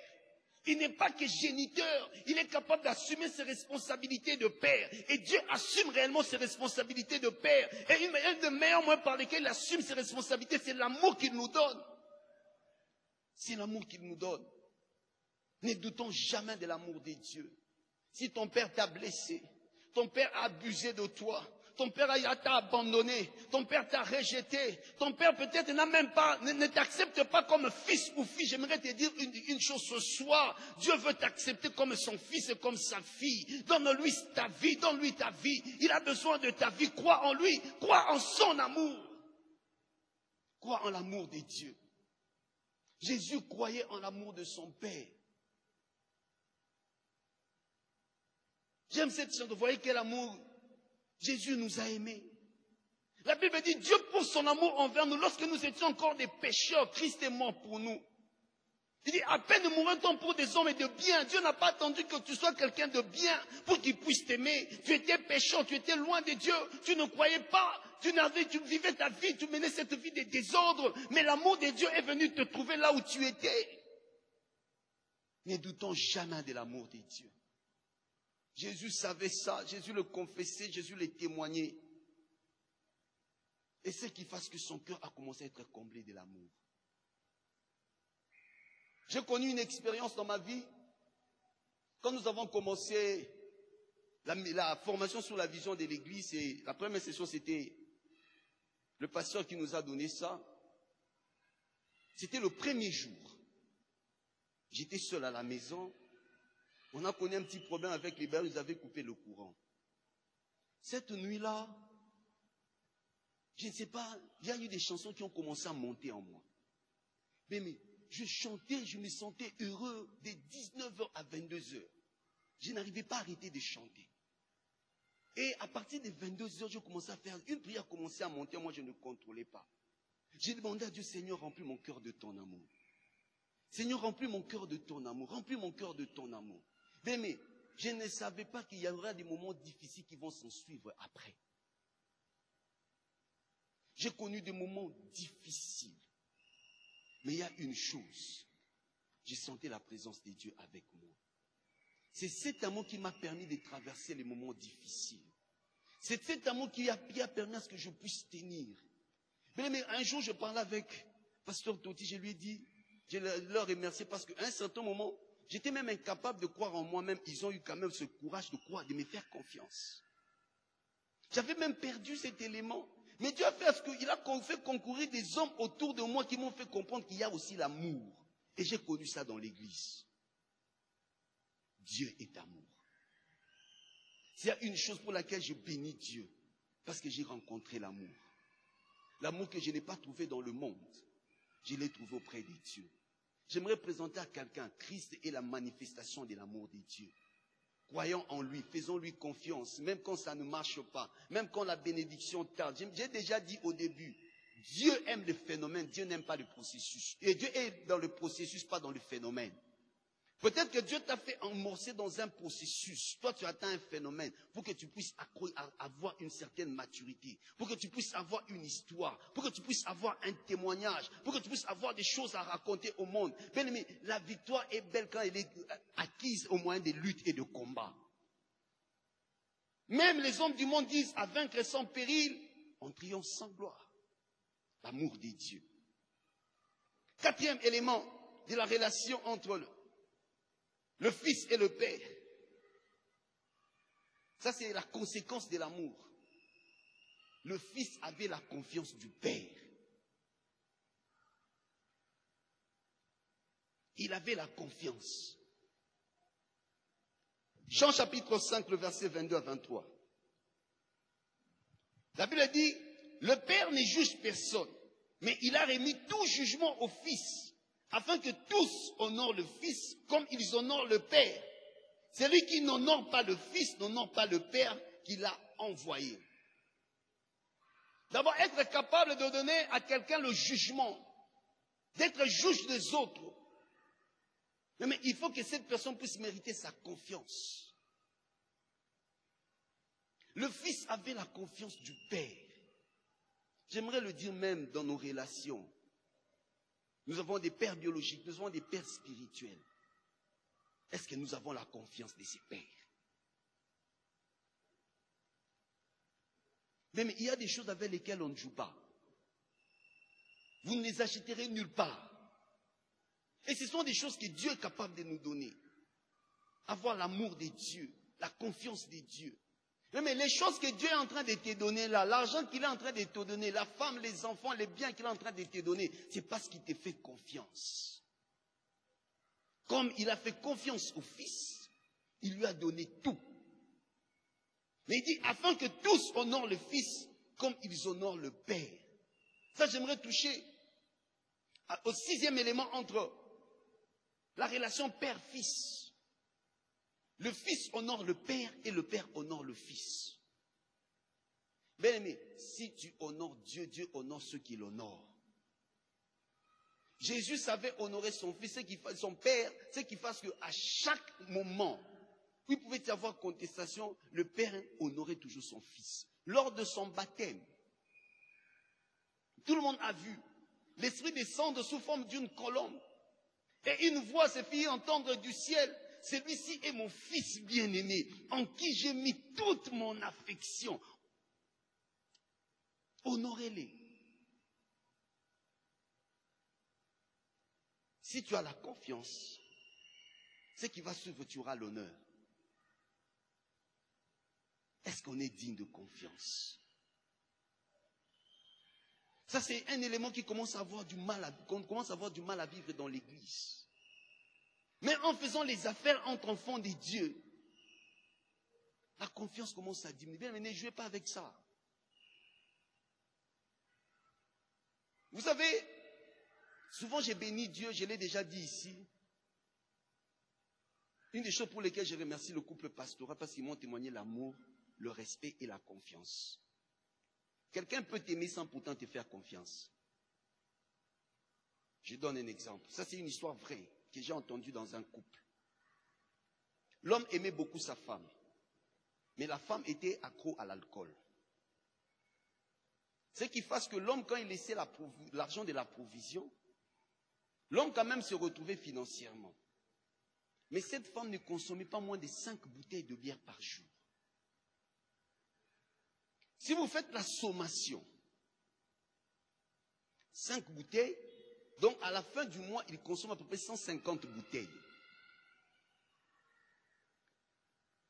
[SPEAKER 1] Il n'est pas que géniteur, il est capable d'assumer ses responsabilités de père. Et Dieu assume réellement ses responsabilités de père. Et un des meilleurs moyens par lesquels il assume ses responsabilités, c'est l'amour qu'il nous donne. C'est l'amour qu'il nous donne. Ne doutons jamais de l'amour de Dieu. Si ton père t'a blessé, ton père a abusé de toi, ton père t'a abandonné, ton père t'a rejeté, ton père peut-être ne t'accepte pas comme fils ou fille. J'aimerais te dire une chose ce soir. Dieu veut t'accepter comme son fils et comme sa fille. Donne-lui ta vie, donne-lui ta vie. Il a besoin de ta vie. Crois en lui, crois en son amour. Crois en l'amour de Dieu. Jésus croyait en l'amour de son Père. J'aime cette chose. Vous voyez quel amour Jésus nous a aimés. La Bible dit, Dieu pour son amour envers nous, lorsque nous étions encore des pécheurs, Christ est mort pour nous. Il dit, à peine mourrait-on pour des hommes et de bien. Dieu n'a pas attendu que tu sois quelqu'un de bien pour qu'il puisse t'aimer. Tu étais pécheur, tu étais loin de Dieu, tu ne croyais pas, tu vivais ta vie, tu menais cette vie de désordre. Mais l'amour de Dieu est venu te trouver là où tu étais. Ne doutons jamais de l'amour de Dieu. Jésus savait ça, Jésus le confessait, Jésus le témoignait. Et c'est qui fasse que son cœur a commencé à être comblé de l'amour. J'ai connu une expérience dans ma vie. Quand nous avons commencé la formation sur la vision de l'église, et la première session c'était le pasteur qui nous a donné ça. C'était le premier jour. J'étais seul à la maison. On a connu un petit problème avec les bergers, ils avaient coupé le courant. Cette nuit-là, je ne sais pas, il y a eu des chansons qui ont commencé à monter en moi. Mais je chantais, je me sentais heureux de 19h à 22h. Je n'arrivais pas à arrêter de chanter. Et à partir de 22h, je commençais à faire, une prière commençait à monter, moi je ne contrôlais pas. J'ai demandé à Dieu, Seigneur, remplis mon cœur de ton amour. Seigneur, remplis mon cœur de ton amour, remplis mon cœur de ton amour. Mais je ne savais pas qu'il y aura des moments difficiles qui vont s'en suivre après. J'ai connu des moments difficiles. Mais il y a une chose. J'ai senti la présence de Dieu avec moi. C'est cet amour qui m'a permis de traverser les moments difficiles. C'est cet amour qui a permis à ce que je puisse tenir. Mais un jour, je parlais avec Pasteur Toti, je lui ai dit, je leur remercie parce qu'à un certain moment, j'étais même incapable de croire en moi-même. Ils ont eu quand même ce courage de croire, de me faire confiance. J'avais même perdu cet élément. Mais Dieu a fait ce qu'il a fait concourir des hommes autour de moi qui m'ont fait comprendre qu'il y a aussi l'amour. Et j'ai connu ça dans l'église. Dieu est amour. S'il y a une chose pour laquelle je bénis Dieu, parce que j'ai rencontré l'amour. L'amour que je n'ai pas trouvé dans le monde, je l'ai trouvé auprès de Dieu. J'aimerais présenter à quelqu'un, Christ est la manifestation de l'amour de Dieu. Croyons en lui, faisons-lui confiance, même quand ça ne marche pas, même quand la bénédiction tarde. J'ai déjà dit au début, Dieu aime le phénomène, Dieu n'aime pas le processus. Et Dieu est dans le processus, pas dans le phénomène. Peut-être que Dieu t'a fait amorcer dans un processus. Toi, tu atteins un phénomène pour que tu puisses avoir une certaine maturité, pour que tu puisses avoir une histoire, pour que tu puisses avoir un témoignage, pour que tu puisses avoir des choses à raconter au monde. Bien aimé, la victoire est belle quand elle est acquise au moyen des luttes et de combats. Même les hommes du monde disent, à vaincre sans péril, on triomphe sans gloire. L'amour des dieux. Quatrième élément de la relation entre le Fils et le Père. Ça, c'est la conséquence de l'amour. Le Fils avait la confiance du Père. Il avait la confiance. Jean chapitre 5, le verset 22 à 23. La Bible dit, le Père ne juge personne, mais il a remis tout jugement au Fils, afin que tous honorent le Fils comme ils honorent le Père. Celui qui n'honore pas le Fils n'honore pas le Père qui l'a envoyé. D'abord, être capable de donner à quelqu'un le jugement, d'être juge des autres. Mais il faut que cette personne puisse mériter sa confiance. Le Fils avait la confiance du Père. J'aimerais le dire même dans nos relations. Nous avons des pères biologiques, nous avons des pères spirituels. Est-ce que nous avons la confiance de ces pères? Mais il y a des choses avec lesquelles on ne joue pas. Vous ne les achèterez nulle part. Et ce sont des choses que Dieu est capable de nous donner. Avoir l'amour de Dieu, la confiance de Dieu. Mais les choses que Dieu est en train de te donner là, l'argent qu'il est en train de te donner, la femme, les enfants, les biens qu'il est en train de te donner, c'est parce qu'il te fait confiance. Comme il a fait confiance au Fils, il lui a donné tout. Mais il dit, afin que tous honorent le Fils comme ils honorent le Père. Ça, j'aimerais toucher au 6e élément entre la relation père-fils. Le Fils honore le Père et le Père honore le Fils. Bien aimé, si tu honores Dieu, Dieu honore ceux qui l'honorent. Jésus savait honorer son Fils, son Père, ce qui fasse qu'à chaque moment, où il pouvait y avoir contestation, le Père honorait toujours son Fils. Lors de son baptême, tout le monde a vu l'Esprit descendre sous forme d'une colombe. Et une voix se fit entendre du ciel. Celui-ci est mon Fils bien-aimé, en qui j'ai mis toute mon affection. Honorez-les. Si tu as la confiance, ce qui va suivre, tu auras l'honneur. Est-ce qu'on est digne de confiance? Ça, c'est un élément qui commence à avoir du mal à vivre dans l'église. Mais en faisant les affaires entre enfants de Dieu, la confiance commence à diminuer. Bien, mais ne jouez pas avec ça. Vous savez, souvent j'ai béni Dieu, je l'ai déjà dit ici. Une des choses pour lesquelles je remercie le couple pastoral, parce qu'ils m'ont témoigné l'amour, le respect et la confiance. Quelqu'un peut t'aimer sans pourtant te faire confiance. Je donne un exemple. Ça, c'est une histoire vraie que j'ai entendue dans un couple. L'homme aimait beaucoup sa femme, mais la femme était accro à l'alcool. Ce qui fasse que l'homme, quand il laissait l'argent de la provision, l'homme quand même se retrouvait financièrement. Mais cette femme ne consommait pas moins de 5 bouteilles de bière par jour. Si vous faites la sommation, 5 bouteilles, donc à la fin du mois, il consomme à peu près 150 bouteilles.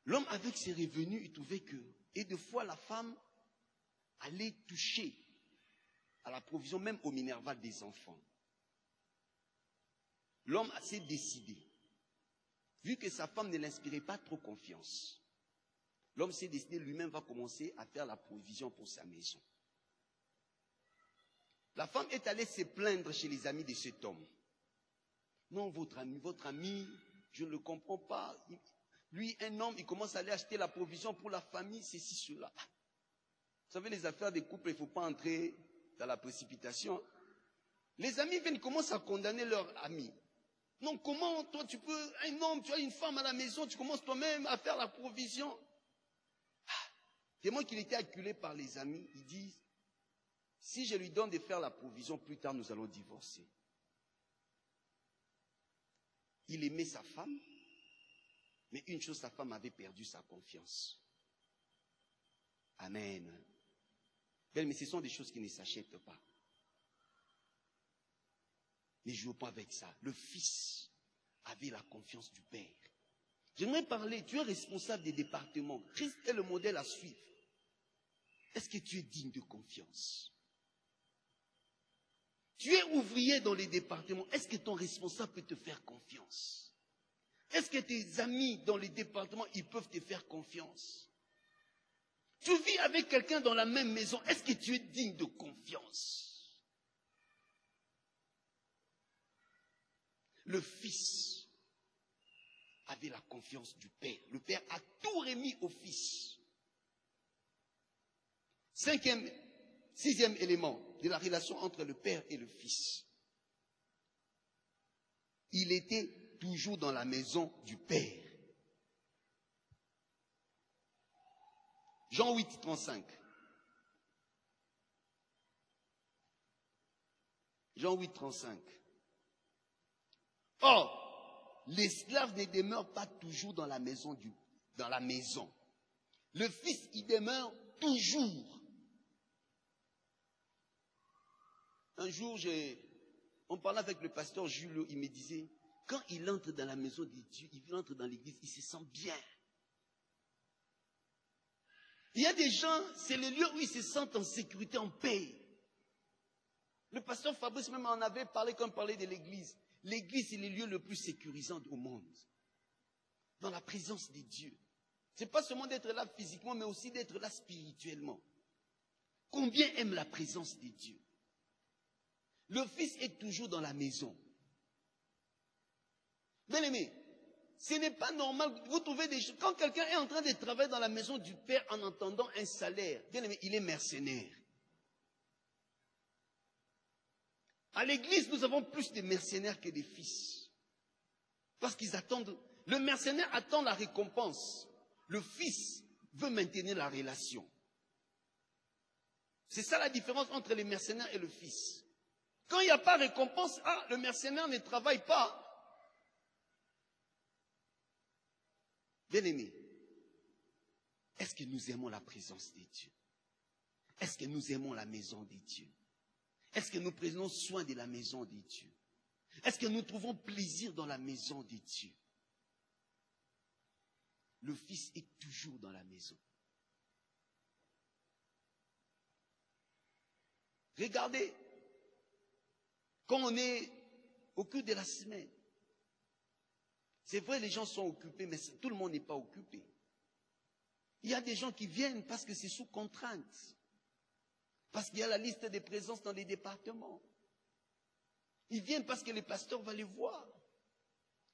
[SPEAKER 1] L'homme avec ses revenus, il trouvait que, et des fois la femme allait toucher à la provision, même au minerval des enfants. L'homme s'est décidé, vu que sa femme ne l'inspirait pas trop confiance, l'homme s'est décidé, lui-même va commencer à faire la provision pour sa maison. La femme est allée se plaindre chez les amis de cet homme. Non, votre ami, je ne le comprends pas. Lui, un homme, il commence à aller acheter la provision pour la famille, ceci, cela. Vous savez, les affaires des couples, il ne faut pas entrer dans la précipitation. Les amis viennent, commencent à condamner leurs amis. Non, comment toi tu peux, un homme, tu as une femme à la maison, tu commences toi-même à faire la provision. Tellement qu'il était acculé par les amis, il dit, si je lui donne de faire la provision, plus tard nous allons divorcer. Il aimait sa femme, mais une chose, sa femme avait perdu sa confiance. Amen. Mais ce sont des choses qui ne s'achètent pas. Ne jouons pas avec ça. Le Fils avait la confiance du Père. J'aimerais parler, tu es responsable des départements. Christ est le modèle à suivre. Est-ce que tu es digne de confiance? Tu es ouvrier dans les départements. Est-ce que ton responsable peut te faire confiance? Est-ce que tes amis dans les départements, ils peuvent te faire confiance? Tu vis avec quelqu'un dans la même maison. Est-ce que tu es digne de confiance? Le Fils avait la confiance du Père. Le Père a tout remis au Fils. 6e élément de la relation entre le Père et le Fils. Il était toujours dans la maison du Père. Jean 8, 35. Jean 8, 35. Or, l'esclave ne demeure pas toujours dans la maison. Le fils y demeure toujours. Un jour, on parlait avec le pasteur Jules, il me disait, quand il entre dans la maison de Dieu, il entre dans l'église, il se sent bien. Il y a des gens, c'est le lieu où ils se sentent en sécurité, en paix. Le pasteur Fabrice même en avait parlé quand on parlait de l'église. L'église, c'est le lieu le plus sécurisant au monde. Dans la présence de Dieu. Ce n'est pas seulement d'être là physiquement, mais aussi d'être là spirituellement. Combien aime la présence de Dieu? Le Fils est toujours dans la maison. Bien aimé, ce n'est pas normal. Vous trouvez des choses. Quand quelqu'un est en train de travailler dans la maison du Père en entendant un salaire, bien aimé, il est mercenaire. À l'église, nous avons plus de mercenaires que de fils. Parce qu'ils attendent. Le mercenaire attend la récompense. Le fils veut maintenir la relation. C'est ça la différence entre les mercenaires et le fils. Quand il n'y a pas de récompense, le mercenaire ne travaille pas. Bien-aimés, est-ce que nous aimons la présence de Dieu? Est-ce que nous aimons la maison de Dieu? Est-ce que nous prenons soin de la maison de Dieu? Est-ce que nous trouvons plaisir dans la maison de Dieu? Le Fils est toujours dans la maison. Regardez, quand on est au cul de la semaine, c'est vrai, les gens sont occupés, mais tout le monde n'est pas occupé. Il y a des gens qui viennent parce que c'est sous contrainte. Parce qu'il y a la liste des présences dans les départements. Ils viennent parce que le pasteur va les voir.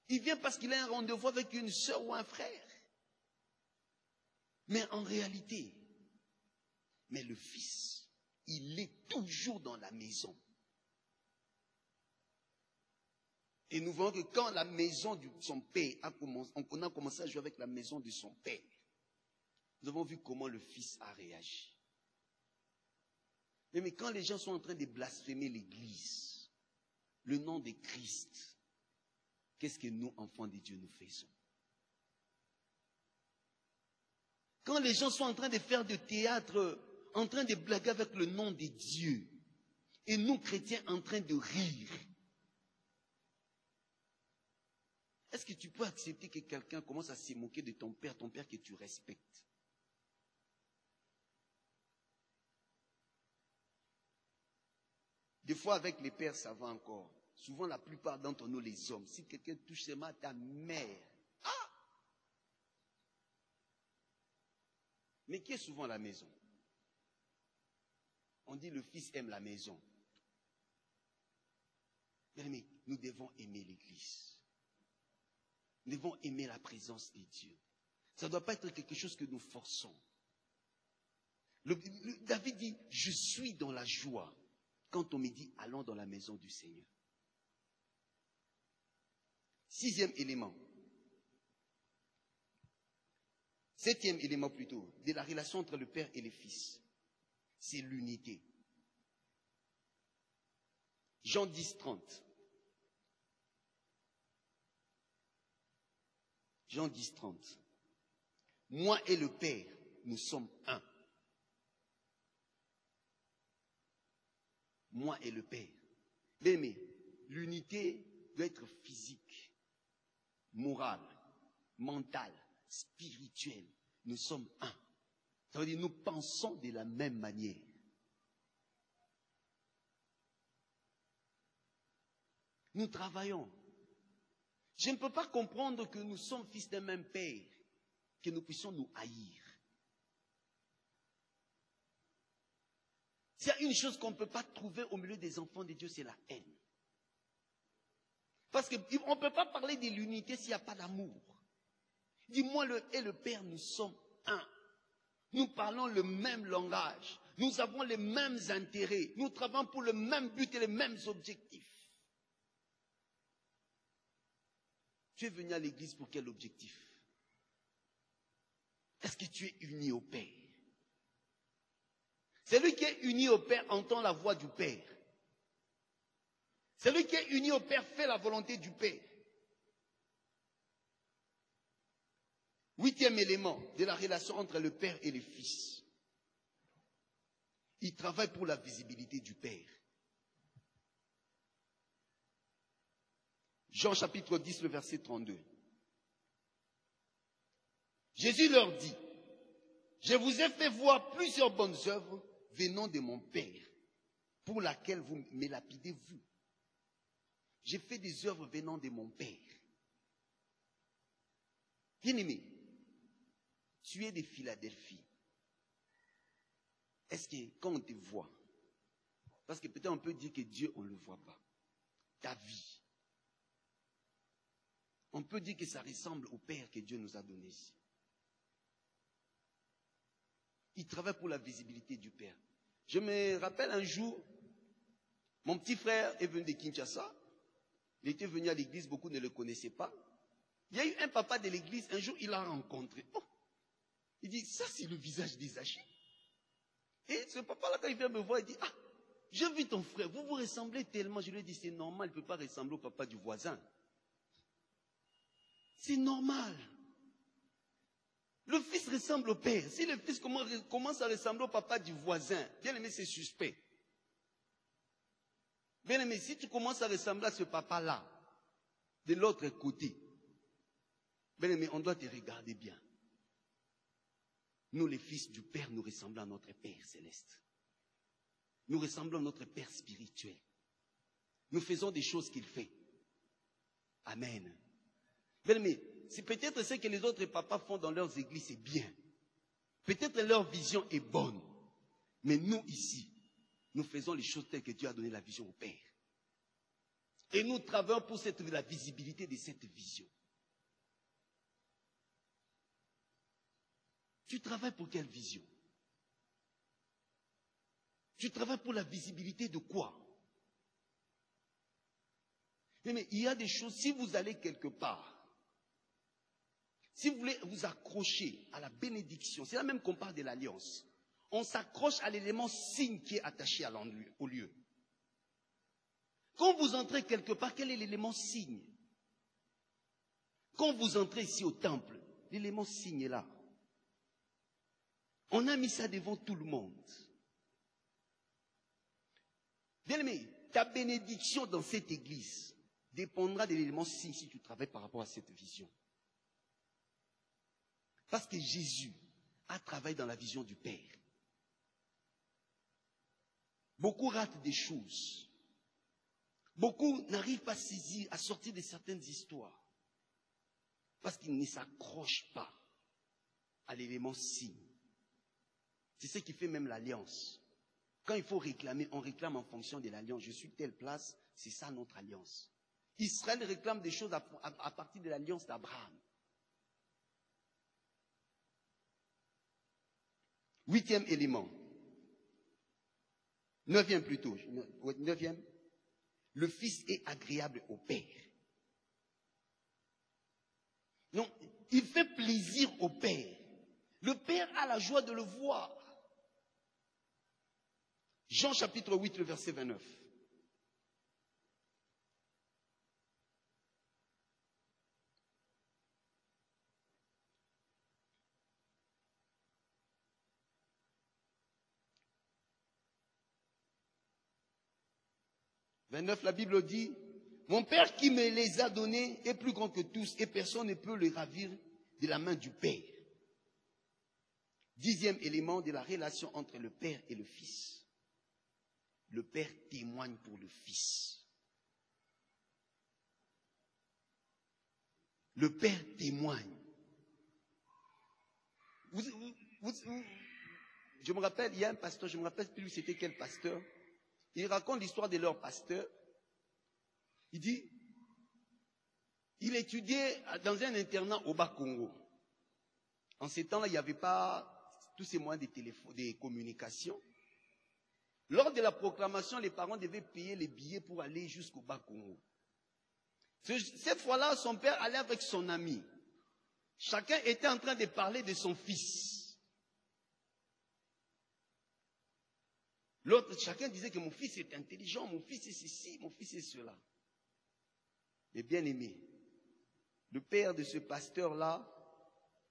[SPEAKER 1] Ils viennent parce qu'il a un rendez-vous avec une soeur ou un frère. Mais en réalité, le Fils, il est toujours dans la maison. Et nous voyons que quand la maison de son père on a commencé à jouer avec la maison de son père, nous avons vu comment le Fils a réagi. Mais quand les gens sont en train de blasphémer l'Église, le nom de Christ, qu'est-ce que nous, enfants de Dieu, nous faisons? Quand les gens sont en train de faire du théâtre, en train de blaguer avec le nom de Dieu, et nous, chrétiens, en train de rire, est-ce que tu peux accepter que quelqu'un commence à se moquer de ton père que tu respectes? Des fois, avec les pères, ça va encore. Souvent, la plupart d'entre nous, les hommes, si quelqu'un touche seulement à ta mère, mais qui est souvent à la maison? On dit le Fils aime la maison. Mais nous devons aimer l'Église. Nous devons aimer la présence de Dieu. Ça ne doit pas être quelque chose que nous forçons. David dit, je suis dans la joie quand on me dit, allons dans la maison du Seigneur. 6e élément. 7e élément plutôt, de la relation entre le Père et le Fils. C'est l'unité. Jean 10, 30. Jean 10, 30. Moi et le Père, nous sommes un. Moi et le Père. Mais l'unité doit être physique, morale, mentale, spirituelle. Nous sommes un. Ça veut dire nous pensons de la même manière. Nous travaillons. Je ne peux pas comprendre que nous sommes fils d'un même Père, que nous puissions nous haïr. S'il y a une chose qu'on ne peut pas trouver au milieu des enfants de Dieu, c'est la haine. Parce qu'on ne peut pas parler de l'unité s'il n'y a pas d'amour. Dis-moi, le Père, nous sommes un. Nous parlons le même langage. Nous avons les mêmes intérêts. Nous travaillons pour le même but et les mêmes objectifs. Tu es venu à l'église pour quel objectif? Est-ce que tu es uni au Père? Celui qui est uni au Père entend la voix du Père. Celui qui est uni au Père fait la volonté du Père. 8e élément de la relation entre le Père et le Fils. Il travaille pour la visibilité du Père. Jean chapitre 10, le verset 32. Jésus leur dit, je vous ai fait voir plusieurs bonnes œuvres venant de mon Père, pour laquelle vous me lapidez vous. J'ai fait des œuvres venant de mon Père. Bien-aimé, tu es de Philadelphie. Est-ce que quand on te voit, parce que peut-être on peut dire que Dieu, on ne le voit pas, ta vie, on peut dire que ça ressemble au Père que Dieu nous a donné ici. Il travaille pour la visibilité du Père. Je me rappelle un jour, mon petit frère est venu de Kinshasa. Il était venu à l'église, beaucoup ne le connaissaient pas. Il y a eu un papa de l'église, un jour il l'a rencontré. Oh, il dit, ça c'est le visage d'Isaïe. Et ce papa-là, quand il vient me voir, il dit, ah, j'ai vu ton frère, vous vous ressemblez tellement. Je lui ai dit, c'est normal, il ne peut pas ressembler au papa du voisin. C'est normal. Le fils ressemble au père. Si le fils commence à ressembler au papa du voisin, bien aimé, c'est suspect. Bien aimé, si tu commences à ressembler à ce papa-là, de l'autre côté, bien aimé, on doit te regarder bien. Nous, les fils du Père, nous ressemblons à notre Père céleste. Nous ressemblons à notre Père spirituel. Nous faisons des choses qu'il fait. Amen. Bien aimé, c'est peut-être ce que les autres papas font dans leurs églises, c'est bien. Peut-être leur vision est bonne. Mais nous, ici, nous faisons les choses telles que Dieu a donné la vision au Père. Et nous travaillons pour la visibilité de cette vision. Tu travailles pour quelle vision? Tu travailles pour la visibilité de quoi? Mais il y a des choses, si vous allez quelque part, si vous voulez vous accrocher à la bénédiction, c'est là même qu'on parle de l'alliance. On s'accroche à l'élément signe qui est attaché au lieu. Quand vous entrez quelque part, quel est l'élément signe? Quand vous entrez ici au temple, l'élément signe est là. On a mis ça devant tout le monde. Bien aimé, ta bénédiction dans cette église dépendra de l'élément signe si tu travailles par rapport à cette vision. Parce que Jésus a travaillé dans la vision du Père. Beaucoup ratent des choses. Beaucoup n'arrivent pas à saisir, à sortir de certaines histoires. Parce qu'ils ne s'accrochent pas à l'élément signe. C'est ce qui fait même l'alliance. Quand il faut réclamer, on réclame en fonction de l'alliance. Je suis telle place, c'est ça notre alliance. Israël réclame des choses à partir de l'alliance d'Abraham. 8e élément. 9e plutôt. 9e. Le Fils est agréable au Père. Non, il fait plaisir au Père. Le Père a la joie de le voir. Jean chapitre 8, le verset 29. La Bible dit, mon Père qui me les a donnés est plus grand que tous et personne ne peut les ravir de la main du Père. 10e élément de la relation entre le Père et le Fils. Le Père témoigne pour le Fils. Le Père témoigne. Je me rappelle, il y a un pasteur, je ne me rappelle plus c'était quel pasteur. Il raconte l'histoire de leur pasteur. Il dit, il étudiait dans un internat au Bas-Congo. En ces temps-là, il n'y avait pas tous ces moyens de téléphone, de communication. Lors de la proclamation, les parents devaient payer les billets pour aller jusqu'au Bas-Congo. Cette fois-là, son père allait avec son ami. Chacun était en train de parler de son fils. L'autre, chacun disait que mon fils est intelligent, mon fils est ceci, mon fils est cela. Mais bien aimé, le père de ce pasteur-là,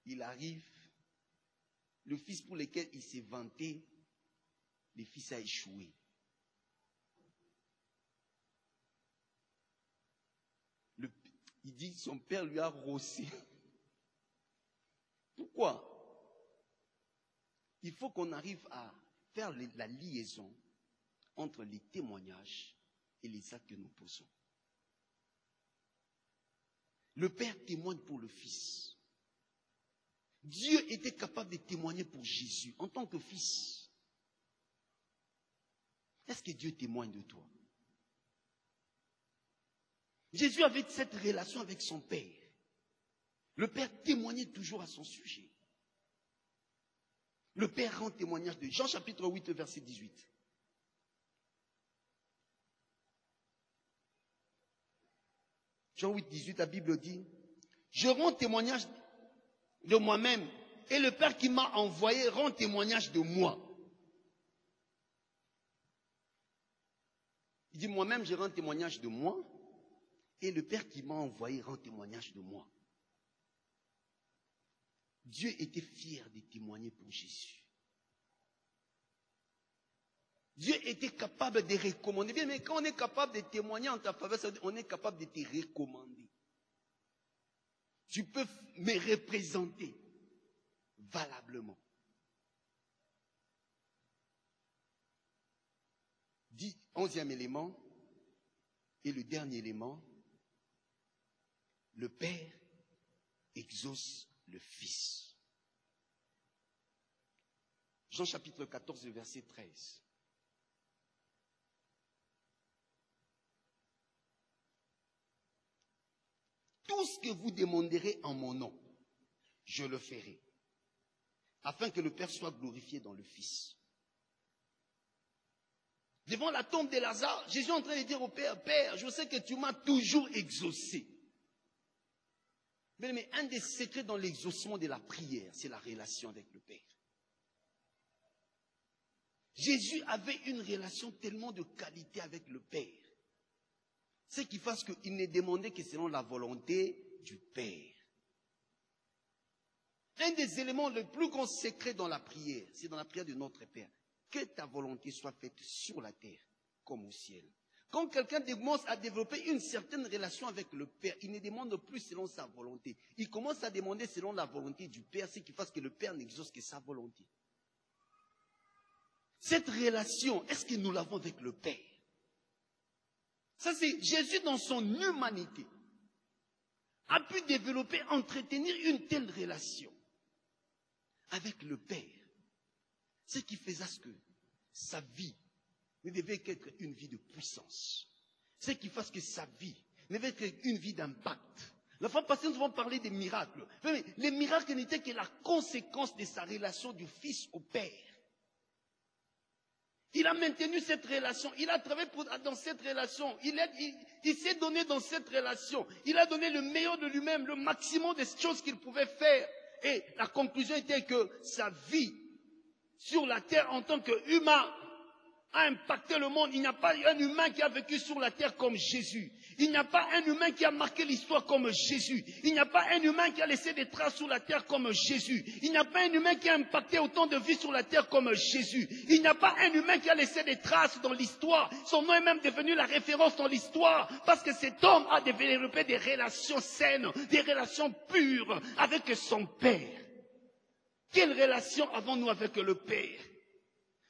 [SPEAKER 1] il arrive, le fils pour lequel il s'est vanté, le fils a échoué. Il dit que son père lui a rossé. Pourquoi? Il faut qu'on arrive à faire la liaison entre les témoignages et les actes que nous posons. Le père témoigne pour le fils. Dieu était capable de témoigner pour Jésus en tant que fils. Est-ce que Dieu témoigne de toi? Jésus avait cette relation avec son père. Le père témoignait toujours à son sujet. Le père rend témoignage de Jean chapitre 8, verset 18. Jean 8, 18, la Bible dit, je rends témoignage de moi-même et le Père qui m'a envoyé rend témoignage de moi. Il dit, moi-même je rends témoignage de moi et le Père qui m'a envoyé rend témoignage de moi. Dieu était fier de témoigner pour Jésus. Dieu était capable de recommander. Bien, mais quand on est capable de témoigner en ta faveur, on est capable de te recommander. Tu peux me représenter valablement. 11e élément, et le dernier élément, le Père exauce le Fils. Jean chapitre 14, verset 13. Tout ce que vous demanderez en mon nom, je le ferai, afin que le Père soit glorifié dans le Fils. Devant la tombe de Lazare, Jésus est en train de dire au Père, Père, je sais que tu m'as toujours exaucé. Mais un des secrets dans l'exaucement de la prière, c'est la relation avec le Père. Jésus avait une relation tellement de qualité avec le Père. Ce qui fasse qu'il ne demandait que selon la volonté du Père. Un des éléments les plus grands secrets dans la prière, c'est dans la prière de notre Père. Que ta volonté soit faite sur la terre comme au ciel. Quand quelqu'un commence à développer une certaine relation avec le Père, il ne demande plus selon sa volonté. Il commence à demander selon la volonté du Père, ce qui fasse que le Père n'exauce que sa volonté. Cette relation, est-ce que nous l'avons avec le Père? Ça, c'est Jésus dans son humanité a pu développer, entretenir une telle relation avec le Père. Ce qui faisait que sa vie ne devait qu'être une vie de puissance. Ce qui fasse que sa vie ne devait être une vie d'impact. La fois passée, nous avons parlé des miracles. Mais les miracles n'étaient que la conséquence de sa relation du Fils au Père. Il a maintenu cette relation. Il a travaillé dans cette relation. Il s'est donné dans cette relation. Il a donné le meilleur de lui-même, le maximum des choses qu'il pouvait faire. Et la conclusion était que sa vie sur la terre en tant qu'humain a impacté le monde. Il n'y a pas un humain qui a vécu sur la terre comme Jésus. Il n'y a pas un humain qui a marqué l'histoire comme Jésus. Il n'y a pas un humain qui a laissé des traces sur la terre comme Jésus. Il n'y a pas un humain qui a impacté autant de vies sur la terre comme Jésus. Il n'y a pas un humain qui a laissé des traces dans l'histoire. Son nom est même devenu la référence dans l'histoire parce que cet homme a développé des relations saines, des relations pures avec son Père. Quelle relation avons-nous avec le Père?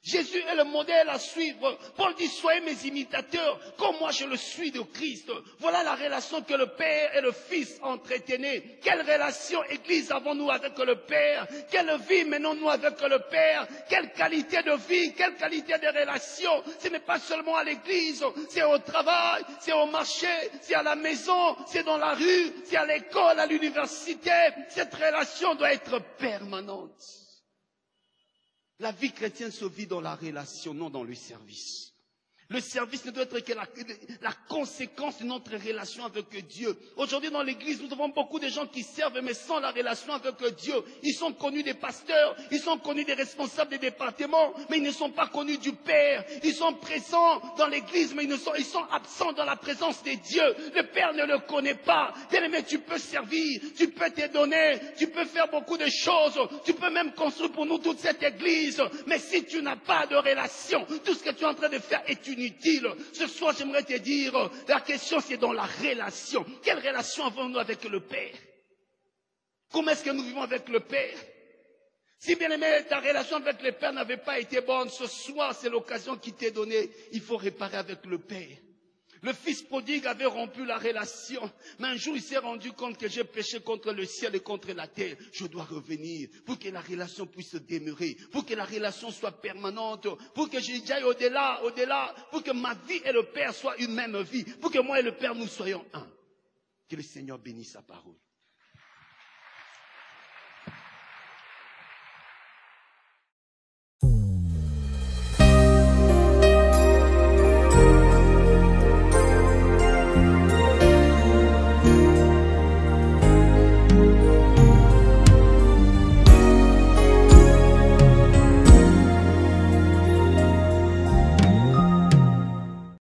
[SPEAKER 1] Jésus est le modèle à suivre. Paul dit, soyez mes imitateurs, comme moi je le suis de Christ. Voilà la relation que le Père et le Fils entretenaient. Quelle relation, Église, avons-nous avec le Père? Quelle vie menons-nous avec le Père? Quelle qualité de vie, quelle qualité de relation? Ce n'est pas seulement à l'Église, c'est au travail, c'est au marché, c'est à la maison, c'est dans la rue, c'est à l'école, à l'université. Cette relation doit être permanente. La vie chrétienne se vit dans la relation, non dans le service. Le service ne doit être que la conséquence de notre relation avec Dieu. Aujourd'hui dans l'église, nous avons beaucoup de gens qui servent mais sans la relation avec Dieu. Ils sont connus des pasteurs, ils sont connus des responsables des départements, mais ils ne sont pas connus du Père. Ils sont présents dans l'église, mais ils sont absents dans la présence de Dieu. Le Père ne le connaît pas. Bien-aimé, tu peux servir, tu peux te donner, tu peux faire beaucoup de choses, tu peux même construire pour nous toute cette église. Mais si tu n'as pas de relation, tout ce que tu es en train de faire est inutile. Ce soir, j'aimerais te dire, la question c'est dans la relation. Quelle relation avons-nous avec le Père? Comment est-ce que nous vivons avec le Père? Si bien aimé, ta relation avec le Père n'avait pas été bonne, ce soir, c'est l'occasion qui t'est donnée. Il faut réparer avec le Père. Le fils prodigue avait rompu la relation, mais un jour il s'est rendu compte que j'ai péché contre le ciel et contre la terre. Je dois revenir pour que la relation puisse demeurer, pour que la relation soit permanente, pour que j'aille au-delà, pour que ma vie et le Père soient une même vie, pour que moi et le Père nous soyons un. Que le Seigneur bénisse sa parole.